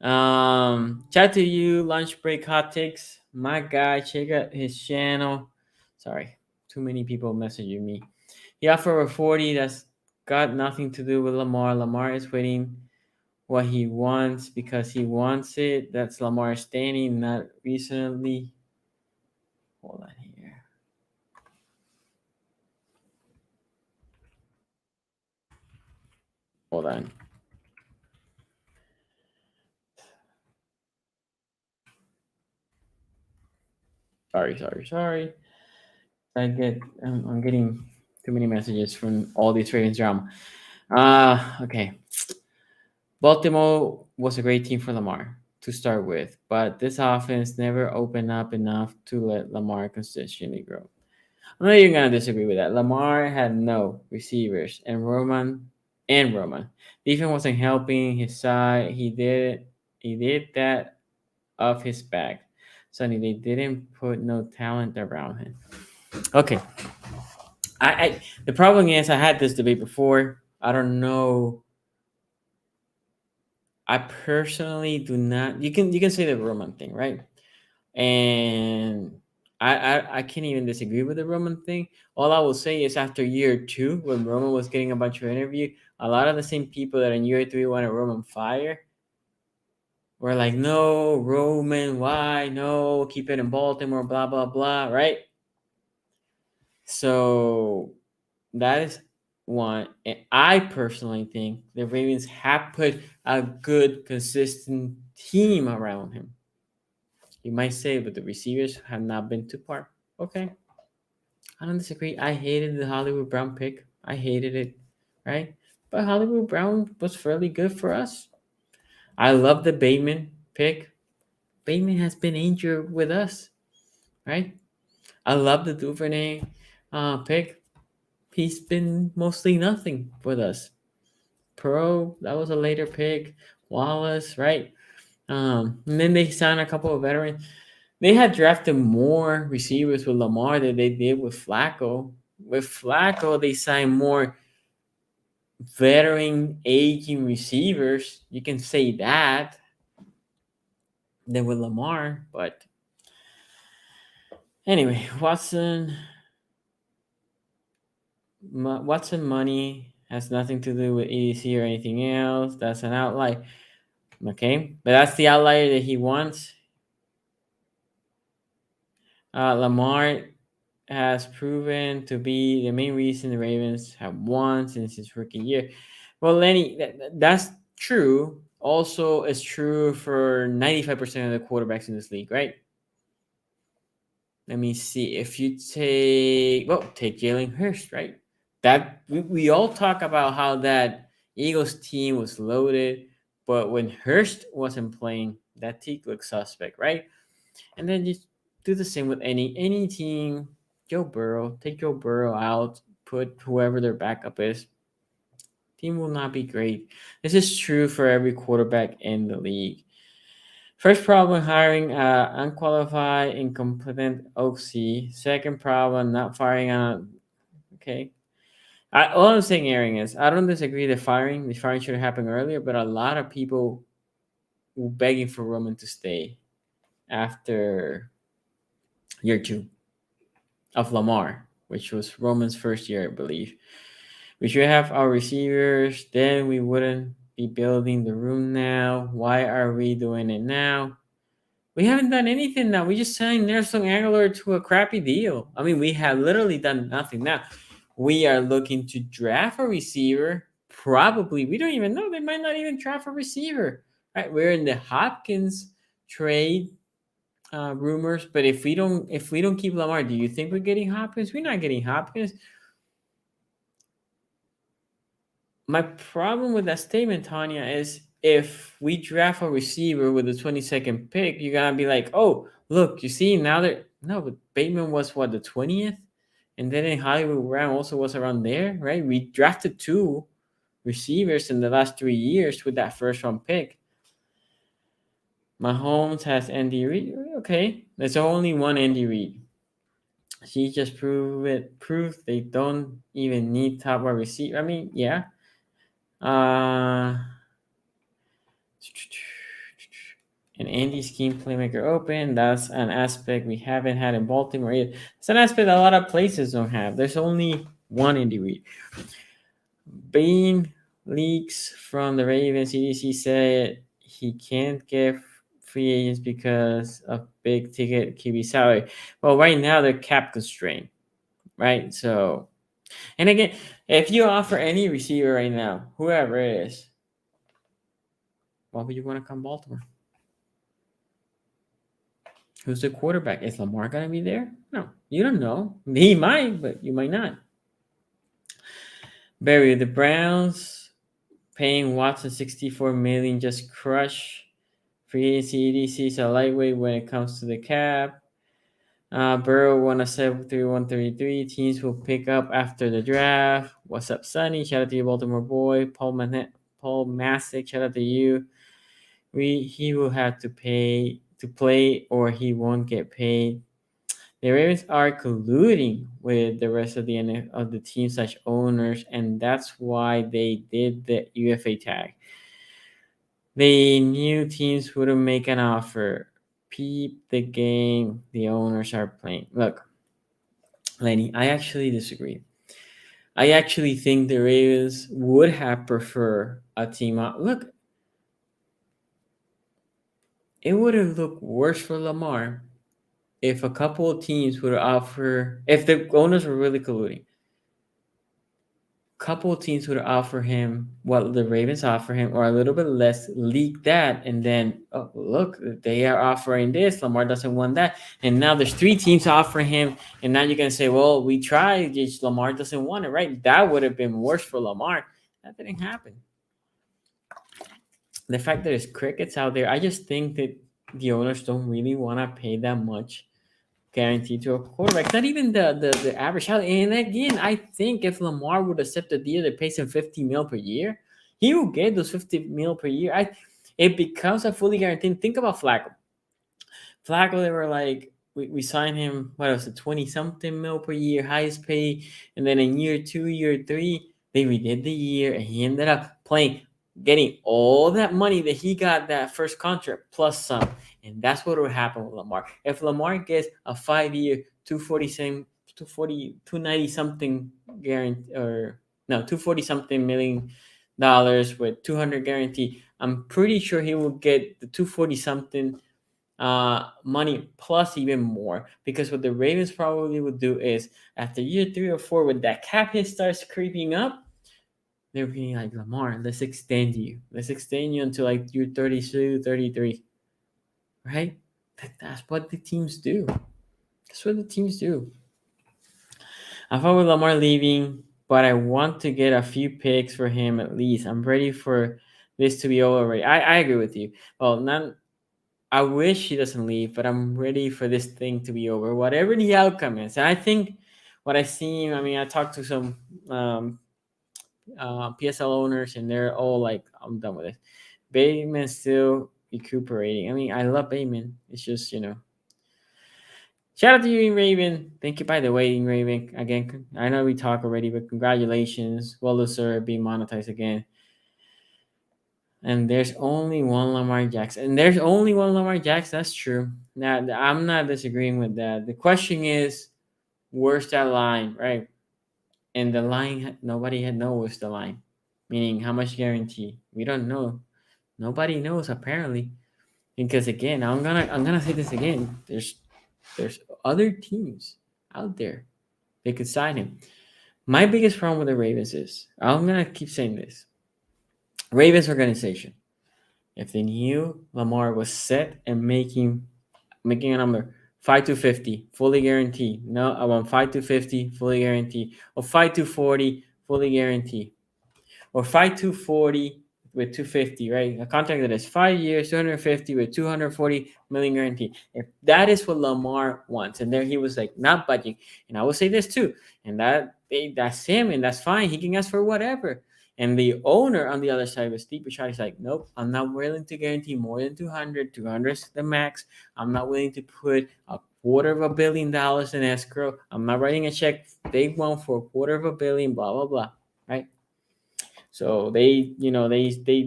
Chat to you, lunch break hot takes. My guy, check out his channel. Sorry, too many people messaging me. He offered a 40 that's got nothing to do with Lamar. Lamar is waiting what he wants because he wants it. That's Lamar standing, not recently. Hold on here. Hold on. Sorry. I'm getting too many messages from all these Ravens drama. Okay. Baltimore was a great team for Lamar to start with, but this offense never opened up enough to let Lamar consistently grow. I'm not even gonna disagree with that. Lamar had no receivers, and Roman. Defense wasn't helping his side. He did that off his back. Sonny, they didn't put no talent around him. Okay. I the problem is I had this debate before. I don't know. I personally do not. You can say the Roman thing, right? And I can't even disagree with the Roman thing. All I will say is after year two, when Roman was getting a bunch of interview, a lot of the same people that in year three wanted Roman fire were like, no, Roman, why? No, keep it in Baltimore, blah blah blah, right? So that is one. And I personally think the Ravens have put a good, consistent team around him. You might say, but the receivers have not been too far. Okay, I don't disagree. I hated the Hollywood Brown pick. I hated it, right? But Hollywood Brown was fairly good for us. I love the Bateman pick. Bateman has been injured with us, right? I love the Duvernay pick. He's been mostly nothing with us. Pearl, that was a later pick. Wallace, right? And then they signed a couple of veterans. They had drafted more receivers with Lamar than they did with Flacco. With Flacco, they signed more veteran aging receivers. You can say that than with Lamar, but anyway, Watson money has nothing to do with EDC or anything else. That's an outlier. Okay, but that's the outlier that he wants. Lamar has proven to be the main reason the Ravens have won since his rookie year. Well, Lenny, that's true. Also, it's true for 95% of the quarterbacks in this league, right? Let me see. If you take Jalen Hurst, right? That we all talk about how that Eagles team was loaded, but when Hurst wasn't playing, that team looked suspect, right? And then just do the same with any team. Take Joe Burrow out, put whoever their backup is. Team will not be great. This is true for every quarterback in the league. First problem, hiring unqualified, incompetent OC. Second problem, not firing on. Okay. All I'm saying, Aaron, is I don't disagree the firing. The firing should have happened earlier, but a lot of people were begging for Roman to stay after year two of Lamar, which was Roman's first year, I believe. We should have our receivers, then we wouldn't be building the room now. Why are we doing it now? We haven't done anything now. We just signed Nelson Aguilar to a crappy deal. I mean, we have literally done nothing now. We are looking to draft a receiver. Probably, we don't even know. They might not even draft a receiver. Right? We're in the Hopkins trade rumors, but if we don't keep Lamar, do you think we're getting Hopkins? We're not getting Hopkins. My problem with that statement, Tanya, is if we draft a receiver with the 22nd pick, you're gonna be like, oh, look, you see now that no, but Bateman was what, the 20th, and then in Hollywood Brown also was around there, right? We drafted 2 receivers in the last 3 years with that first round pick. Mahomes has Andy Reid. Okay, there's only one Andy Reid. She just proved they don't even need top wide receiver. I mean, yeah. An Andy scheme playmaker open. That's an aspect we haven't had in Baltimore yet. It's an aspect a lot of places don't have. There's only one Andy Reid. Being Leaks from the Ravens CDC said he can't get free agents because of big ticket QB salary. Well, right now they're cap constrained, right? So, and again, if you offer any receiver right now, whoever it is, why would you want to come Baltimore? Who's the quarterback? Is Lamar gonna be there? No, you don't know. He might, but you might not. Barry, the Browns paying Watson $64 million just crush free agency. EDC is a lightweight when it comes to the cap. Burrow 107-133. Teams will pick up after the draft. What's up, Sonny? Shout out to you, Baltimore boy. Paul Masick. Shout out to you. He will have to pay to play, or he won't get paid. The Ravens are colluding with the rest of the team slash owners, and that's why they did the UFA tag. They knew teams wouldn't make an offer. Peep the game the owners are playing. Look, Lenny, I actually disagree. I actually think the Ravens would have preferred a team out. Look, it would have looked worse for Lamar if a couple of teams would offer, if the owners were really colluding. Couple of teams would offer him what the Ravens offer him, or a little bit less, leak that, and then oh look, they are offering this. Lamar doesn't want that, and now there's 3 teams offering him, and now you're gonna say, well, we tried, just Lamar doesn't want it, right? That would have been worse for Lamar. That didn't happen. The fact that there's crickets out there, I just think that the owners don't really want to pay that much guaranteed to a quarterback. Not even the average salary. And again, I think if Lamar would accept a deal that pays him $50 million per year, he will get those $50 million per year. It becomes a fully guaranteed. Think about Flacco. Flacco, they were like, we signed him, what was it, 20-something mil per year, highest pay. And then in year 2, year 3, they redid the year, and he ended up getting all that money that he got that first contract plus some. And that's what would happen with Lamar. If Lamar gets a 5-year, 290 something guarantee, or no, 240 something million dollars with 200 guarantee, I'm pretty sure he will get the 240 something money plus even more, because what the Ravens probably would do is after year 3 or 4, when that cap hit starts creeping up, they're being like, Lamar, let's extend you until like you're 32, 33, right? That's what the teams do. I thought with Lamar leaving, but I want to get a few picks for him at least. I'm ready for this to be over already. I agree with you. Well, I wish he doesn't leave, but I'm ready for this thing to be over, whatever the outcome is. And I think what I see, I talked to some PSL owners, and they're all like, I'm done with it. Bateman's still recuperating. I love Bateman. It's just, shout out to you, In Raven. Thank you, by the way, In Raven. Again, I know we talked already, but congratulations. Well deserved, being monetized again. And there's only one Lamar Jackson. That's true. Now, I'm not disagreeing with that. The question is, where's that line, right? And the line, nobody knows the line. Meaning, how much guarantee? We don't know. Nobody knows, apparently. Because again, I'm gonna say this again. There's other teams out there that could sign him. My biggest problem with the Ravens is, I'm gonna keep saying this. Ravens organization, if they knew Lamar was set and making a number 5 to 50 fully guaranteed. No, I want 5 to 50 fully guaranteed, or 5 to 40 fully guaranteed, or 5 to 40 with 250, right? A contract that is 5 years, 250 with 240 million guarantee. If that is what Lamar wants, and there he was like not budging, and I will say this too, and that's him, and that's fine. He can ask for whatever. And the owner on the other side was Steve Bouchard. He's like, nope, I'm not willing to guarantee more than 200. 200 is the max. I'm not willing to put $250 million in escrow. I'm not writing a check day one for $250 million, blah, blah, blah, right? So they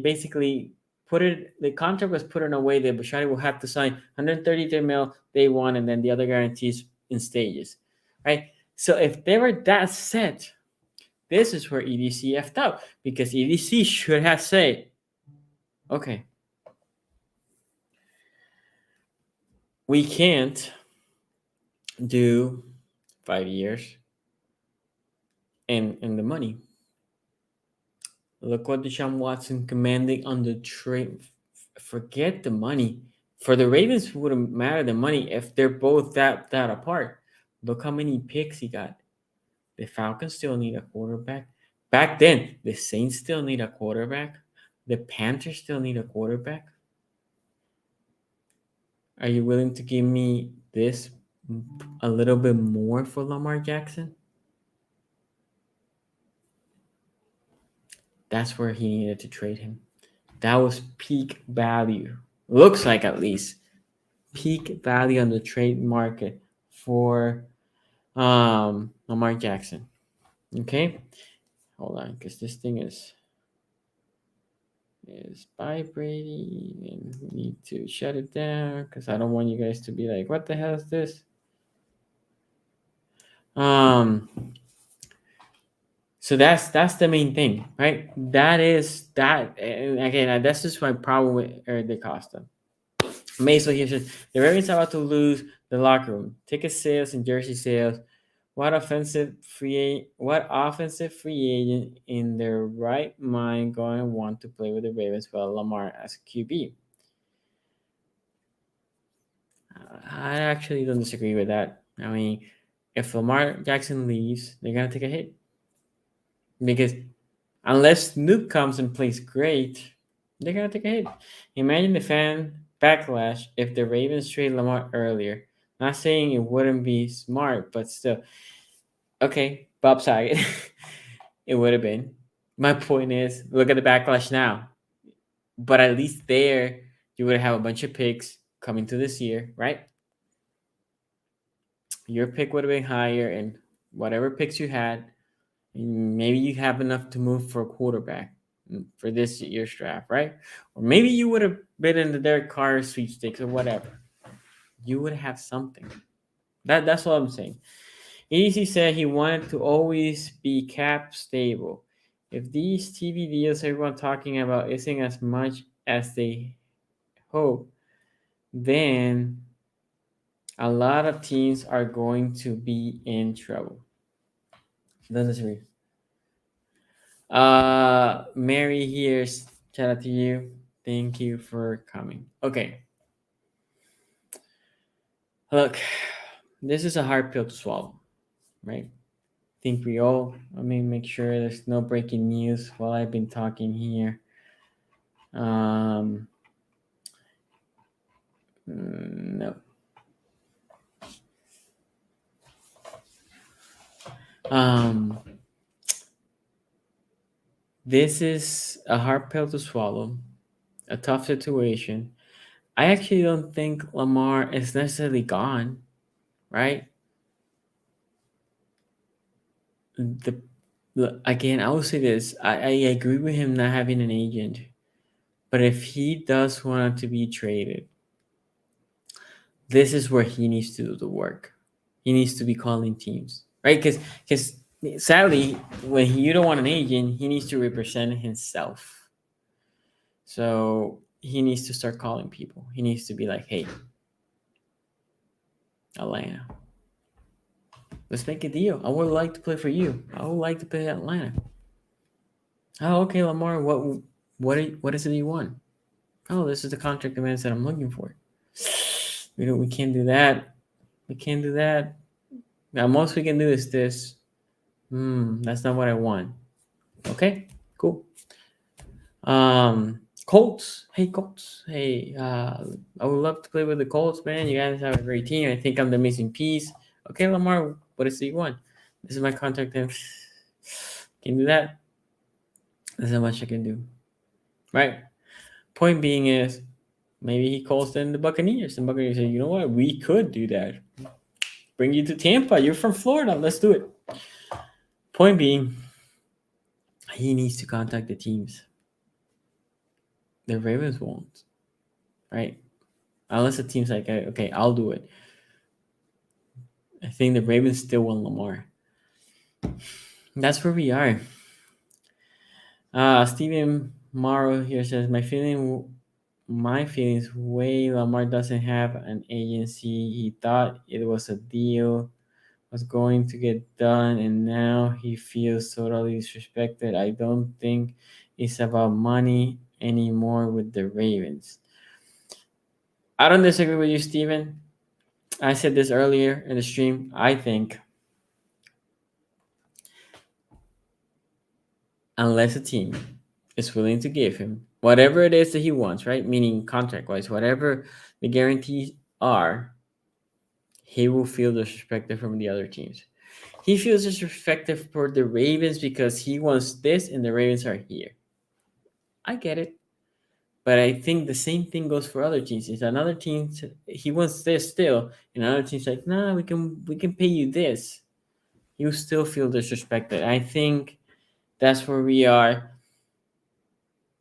basically put it, the contract was put in a way that Bouchard will have to sign 133 mil day one, and then the other guarantees in stages, right? So if they were that set, This is where EDC effed up, because EDC should have said, okay, we can't do 5 years and the money. Look what Deshaun Watson commanding on the trade. Forget the money. For the Ravens, it wouldn't matter the money if they're both that apart. Look how many picks he got. The Falcons still need a quarterback. Back then, the Saints still need a quarterback. The Panthers still need a quarterback. Are you willing to give me this a little bit more for Lamar Jackson? That's where he needed to trade him. That was peak value. Looks like, at least, peak value on the trade market for Lamar Jackson. Okay, hold on, because this thing is vibrating, and we need to shut it down because I don't want you guys to be like, what the hell is this? So that's the main thing, right? That is that. And again, that's just my problem with Eric DeCosta. Mason here says the Ravens are about to lose the locker room, ticket sales and jersey sales. What offensive free agent in their right mind going to want to play with the Ravens while Lamar as QB? I actually don't disagree with that. I mean, if Lamar Jackson leaves, they're gonna take a hit, because unless Nuke comes and plays great, they're gonna take a hit. Imagine the fan backlash if the Ravens trade Lamar earlier. Not saying it wouldn't be smart, but still. Okay, Bob Saget. It would have been. My point is, look at the backlash now. But at least there, you would have a bunch of picks coming to this year, right? Your pick would have been higher, and whatever picks you had, maybe you have enough to move for a quarterback for this year's draft, right? Or maybe you would have been in the Derek Carr sweepstakes or whatever. You would have something. That's what I'm saying. EDC said he wanted to always be cap stable. If these TV deals everyone talking about isn't as much as they hope, then a lot of teams are going to be in trouble. Doesn't disagree. Mary here, shout out to you. Thank you for coming. Okay. Look, this is a hard pill to swallow, right? Think we all. Let me make sure there's no breaking news while I've been talking here. No. This is a hard pill to swallow, a tough situation. I actually don't think Lamar is necessarily gone, right? Again, I will say this. I agree with him not having an agent, but if he does want to be traded, this is where he needs to do the work. He needs to be calling teams, right? Because sadly, when you don't want an agent, he needs to represent himself. So he needs to start calling people. He needs to be like, hey, Atlanta, let's make a deal. I would like to play for you. I would like to play at Atlanta. Oh, okay, Lamar. What is it you want? Oh, this is the contract demands that I'm looking for. We can't do that. We can't do that. Now, most we can do is this. That's not what I want. Okay, cool. Colts. Hey, Colts. Hey, I would love to play with the Colts, man. You guys have a great team. I think I'm the missing piece. Okay, Lamar, what is it you want? This is my contact info. Can do that. That's how much I can do. Right? Point being is, maybe he calls them the Buccaneers. And Buccaneers say, you know what? We could do that. Bring you to Tampa. You're from Florida. Let's do it. Point being, he needs to contact the teams. The Ravens won't. Right? Unless the team's like, okay, I'll do it. I think the Ravens still want Lamar. That's where we are. Steven Morrow here says, my feelings way Lamar doesn't have an agency. He thought it was a deal was going to get done, and now he feels totally disrespected. I don't think it's about money anymore with the Ravens. I don't disagree with you, Steven. I said this earlier in the stream. I think unless a team is willing to give him whatever it is that he wants, right? Meaning contract wise, whatever the guarantees are, he will feel disrespected from the other teams. He feels disrespected for the Ravens because he wants this and the Ravens are here. I get it. But I think the same thing goes for other teams. If another team he wants this still, and another team's like, nah, we can pay you this, you still feel disrespected. I think that's where we are.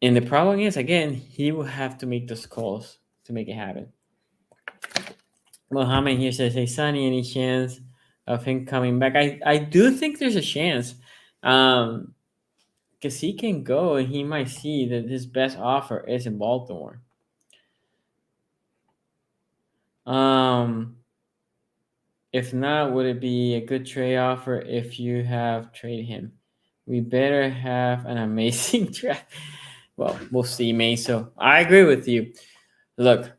And the problem is, again, he will have to make those calls to make it happen. Mohammed here says, hey, Sonny, any chance of him coming back? I do think there's a chance. Because he can go and he might see that his best offer is in Baltimore. If not, would it be a good trade offer if you have traded him? We better have an amazing draft. Well, we'll see, May. So I agree with you. Look,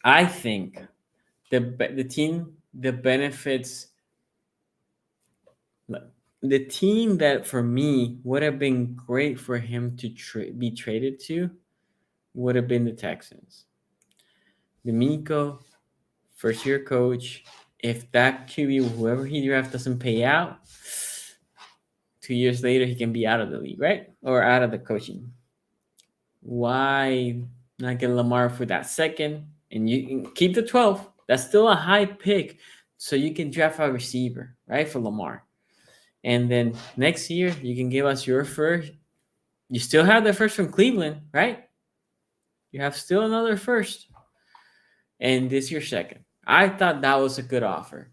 I think the team the team that for me would have been great for him to be traded to would have been the Texans. D'Amico, first year coach. If that QB, whoever he drafts, doesn't pay out, 2 years later he can be out of the league, right? Or out of the coaching. Why not get Lamar for that second? And you can keep the 12th. That's still a high pick. So you can draft a receiver, right? For Lamar. And then next year you can give us your first. You still have the first from Cleveland, right? You have still another first. And this your second. I thought that was a good offer.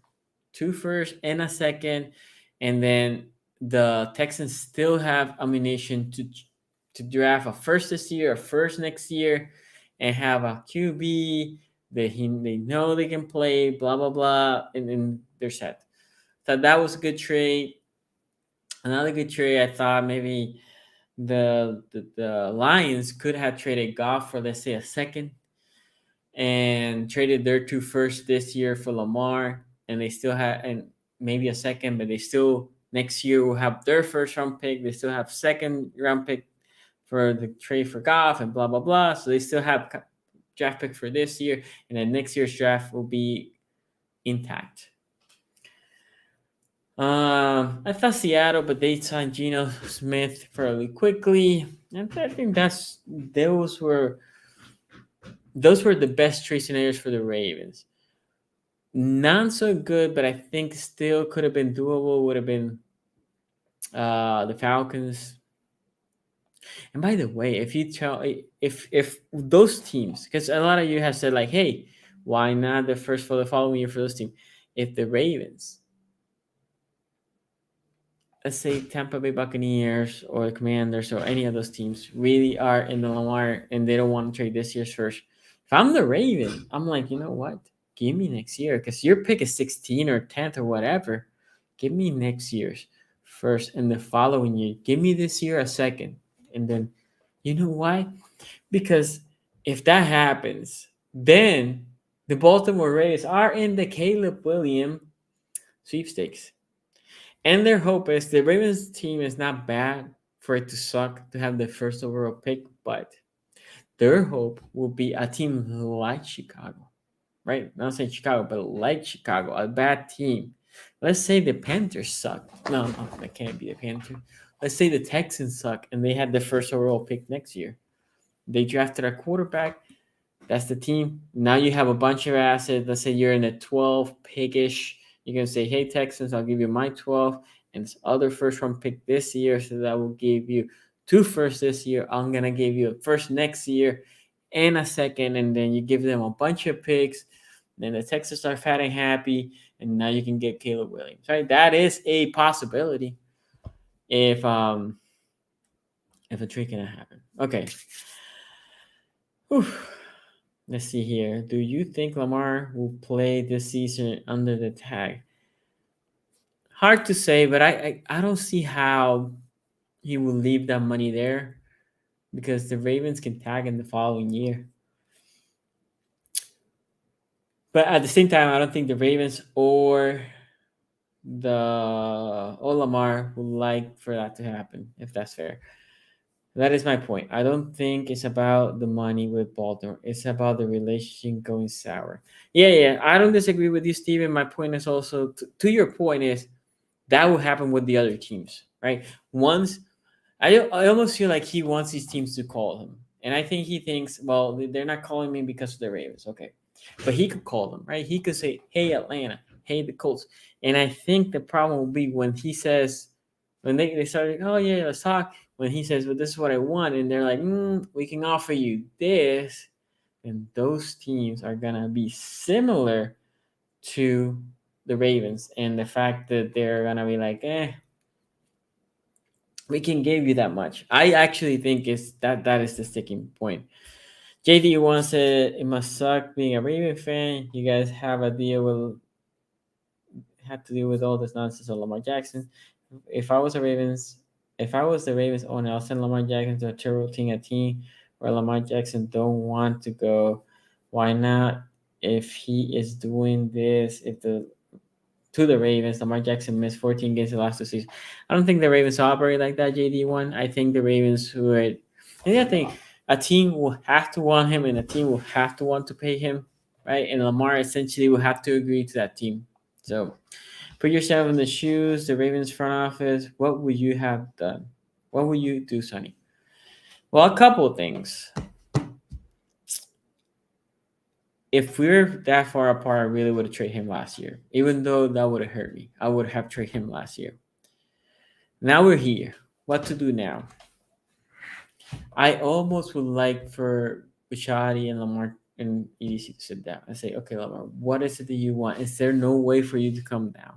2 firsts and a second. And then the Texans still have ammunition to draft a first this year, a first next year, and have a QB that they know they can play, blah, blah, blah, and then they're set. So that was a good trade. Another good trade, I thought maybe the Lions could have traded Goff for, let's say, a second and traded their 2 firsts this year for Lamar, and they still have and maybe a second, but they still next year will have their first round pick. They still have second round pick for the trade for Goff and blah blah blah. So they still have draft pick for this year, and then next year's draft will be intact. I thought Seattle, but they signed Geno Smith fairly quickly, and I think those were the best trade scenarios for the Ravens. Not so good, but I think still could have been doable. Would have been the Falcons. And by the way, if those teams, because a lot of you have said like, hey, why not the first for the following year for those teams? If the Ravens, let's say Tampa Bay Buccaneers or the Commanders or any of those teams really are in the Lamar and they don't want to trade this year's first. If I'm the Raven, I'm like, you know what? Give me next year because your pick is 16 or 10th or whatever. Give me next year's first and the following year. Give me this year a second. And then, you know why? Because if that happens, then the Baltimore Ravens are in the Caleb Williams sweepstakes. And their hope is the Ravens team is not bad for it to suck to have the first overall pick, but their hope will be a team like Chicago, right? Not saying Chicago, but like Chicago, a bad team. Let's say the Panthers suck. No, that can't be the Panthers. Let's say the Texans suck and they had the first overall pick next year. They drafted a quarterback. That's the team. Now you have a bunch of assets. Let's say you're in a 12 pickish. You're going to say, hey, Texans, I'll give you my 12 and this other first round pick this year. So that will give you 2 firsts this year. I'm going to give you a first next year and a second. And then you give them a bunch of picks Then the Texans are fat and happy, and now you can get Caleb Williams, right? That is a possibility if a trade can happen. Okay. Whew. Let's see here. Do you think Lamar will play this season under the tag? Hard to say, but I don't see how he will leave that money there because the Ravens can tag in the following year. But at the same time, I don't think the Ravens or Lamar would like for that to happen, if that's fair. That is my point. I don't think it's about the money with Baltimore. It's about the relationship going sour. Yeah. I don't disagree with you, Steven. My point is also, to your point, is that will happen with the other teams, right? Once, I almost feel like he wants these teams to call him. And I think he thinks, well, they're not calling me because of the Ravens. Okay. But he could call them, right? He could say, hey, Atlanta, hey, the Colts. And I think the problem will be when he says, when they start, oh, yeah, let's talk. When he says, well, this is what I want. And they're like, we can offer you this. And those teams are going to be similar to the Ravens. And the fact that they're going to be like, we can give you that much. I actually think that is the sticking point. JD once said it must suck being a Raven fan. You guys have to deal with all this nonsense of Lamar Jackson. If I was the Ravens owner, I'll send Lamar Jackson to a terrible team where Lamar Jackson don't want to go. Why not? If he is doing this, to the Ravens, Lamar Jackson missed 14 games the last 2 seasons. I don't think the Ravens operate like that, JD1. I think the Ravens and I think a team will have to want him and a team will have to want to pay him, right? And Lamar essentially will have to agree to that team. So put yourself in the shoes, the Ravens front office. What would you have done? What would you do, Sonny? Well, a couple of things. If we're that far apart, I really would have traded him last year. Even though that would have hurt me, I would have traded him last year. Now we're here. What to do now? I almost would like for Bichatti and Lamar and EDC to sit down and say, okay, Lamar, what is it that you want? Is there no way for you to come down?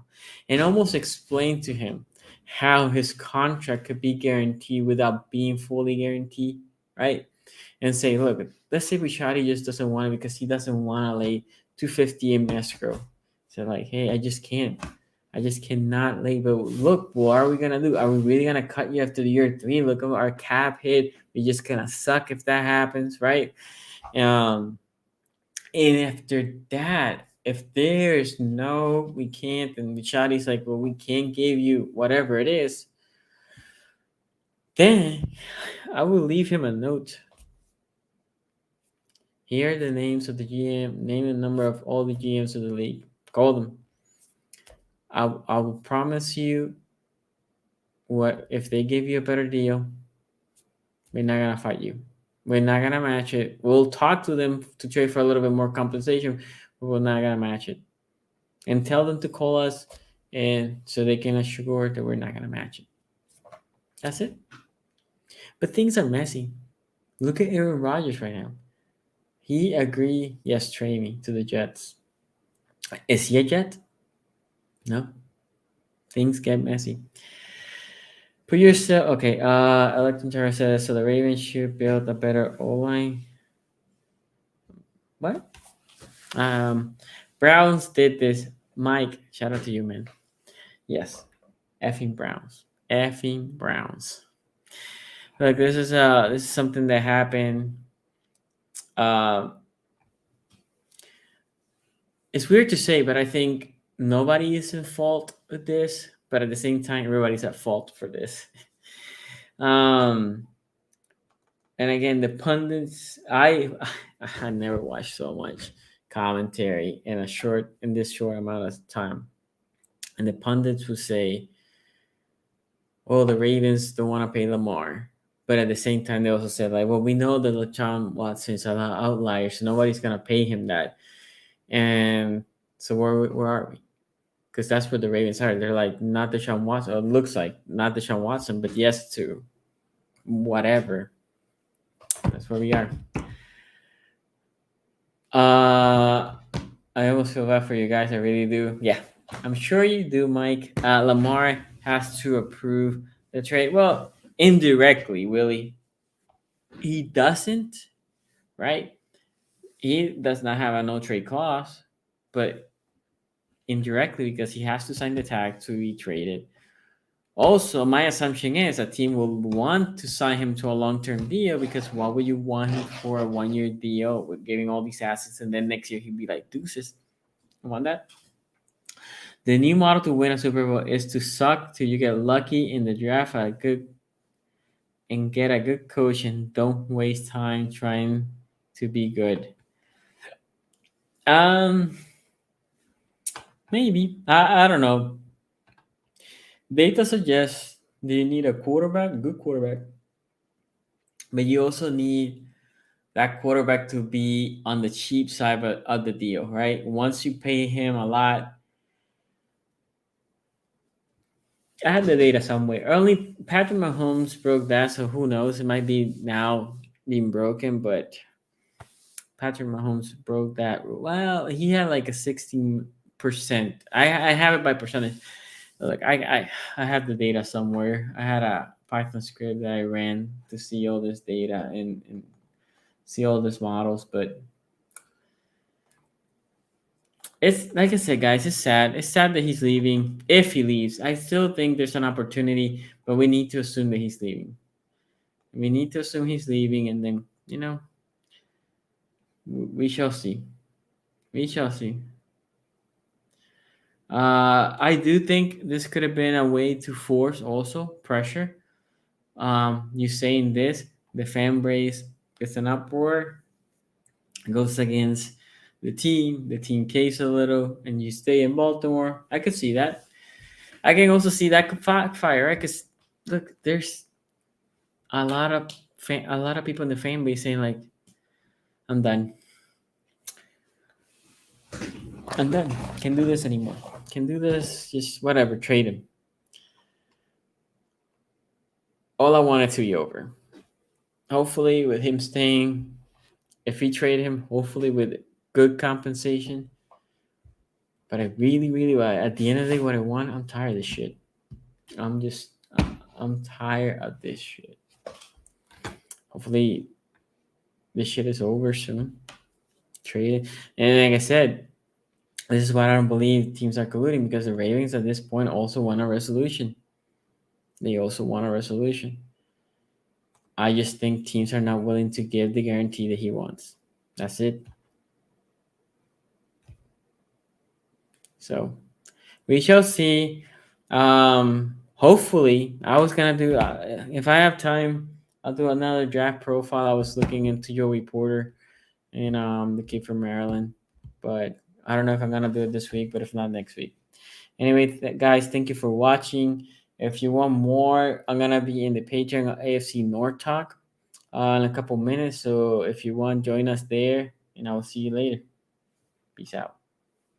And almost explain to him how his contract could be guaranteed without being fully guaranteed, right? And say, look, let's say Bichatti just doesn't want it because he doesn't want to lay 250 in escrow. So like, hey, I just can't. I just cannot lay. But look, what are we gonna do? Are we really gonna cut you after the year 3? Look at our cap hit. We're just gonna suck if that happens, right? And after that, if there's no, we can't, and Bichatti's like, well, we can't give you whatever it is, then I will leave him a note. Here are the names of the GM, name and number of all the GMs of the league. Call them. I will promise you, what if they give you a better deal, we're not gonna fight you. We're not gonna match it. We'll talk to them to trade for a little bit more compensation, but we're not gonna match it. And tell them to call us, and so they can assure that we're not gonna match it. That's it. But things are messy. Look at Aaron Rodgers right now. He agreed, yes, trade me to the Jets. Is he a Jet? No. Things get messy. Put yourself, okay. Electon Tara says, so the Ravens should build a better O-line. What? Browns did this. Mike, shout out to you, man. Yes. Effing Browns. Like this is something that happened. It's weird to say, but I think nobody is in fault with this, but at the same time, everybody's at fault for this. And again, the pundits, I never watched so much commentary in this short amount of time. And the pundits would say, well, the Ravens don't want to pay Lamar. But at the same time, they also said, like, well, we know that LaShawn Watson is an outlier, so nobody's going to pay him that. And so where are we? Because that's what the Ravens are. They're like, not Deshaun Watson. It looks like not Deshaun Watson, but yes to whatever. That's where we are. I almost feel bad for you guys. I really do. Yeah, I'm sure you do, Mike. Lamar has to approve the trade. Well, indirectly, Willie. He doesn't, right? He does not have a no trade clause, but indirectly because he has to sign the tag to be traded. Also, my assumption is a team will want to sign him to a long-term deal because why would you want him for a one-year deal with giving all these assets and then next year he'd be like deuces? I want that. The new model to win a Super Bowl is to suck till you get lucky in the draft at a good and get a good coach and don't waste time trying to be good. Um, maybe I don't know. Data suggests that you need a quarterback, good quarterback, but you also need that quarterback to be on the cheap side of the deal, right? Once you pay him a lot, I had the data somewhere. Only Patrick Mahomes broke that, so who knows? It might be now being broken, but Patrick Mahomes broke that. Well, he had like a 16%. I have it by percentage. Like I have the data somewhere. I had a Python script that I ran to see all this data and see all these models, but it's like I said, guys, it's sad. It's sad that he's leaving. If he leaves, I still think there's an opportunity, but we need to assume that he's leaving. We need to assume he's leaving, and then we shall see. We shall see. I do think this could have been a way to force also pressure. You saying this, the fan base gets an uproar, goes against the team caves a little, and you stay in Baltimore. I could see that. I can also see that could fire, right? Because look, there's a lot of people in the fan base saying like, "I'm done. I'm done. Can't do this anymore. Can't do this. Just whatever. Trade him." All I wanted to be over. Hopefully, with him staying, if we trade him, hopefully with good compensation. But I really, really, at the end of the day, what I want, I'm tired of this shit. I'm tired of this shit. Hopefully, this shit is over soon. Trade it. And like I said, this is why I don't believe teams are colluding because the Ravens at this point also want a resolution. They also want a resolution. I just think teams are not willing to give the guarantee that he wants. That's it. So we shall see. Hopefully, I was gonna do. If I have time, I'll do another draft profile. I was looking into Joey Porter and the kid from Maryland, but I don't know if I'm gonna do it this week. But if not, next week. Anyway, guys, thank you for watching. If you want more, I'm gonna be in the Patreon AFC North Talk in a couple minutes. So if you want, join us there, and I will see you later. Peace out.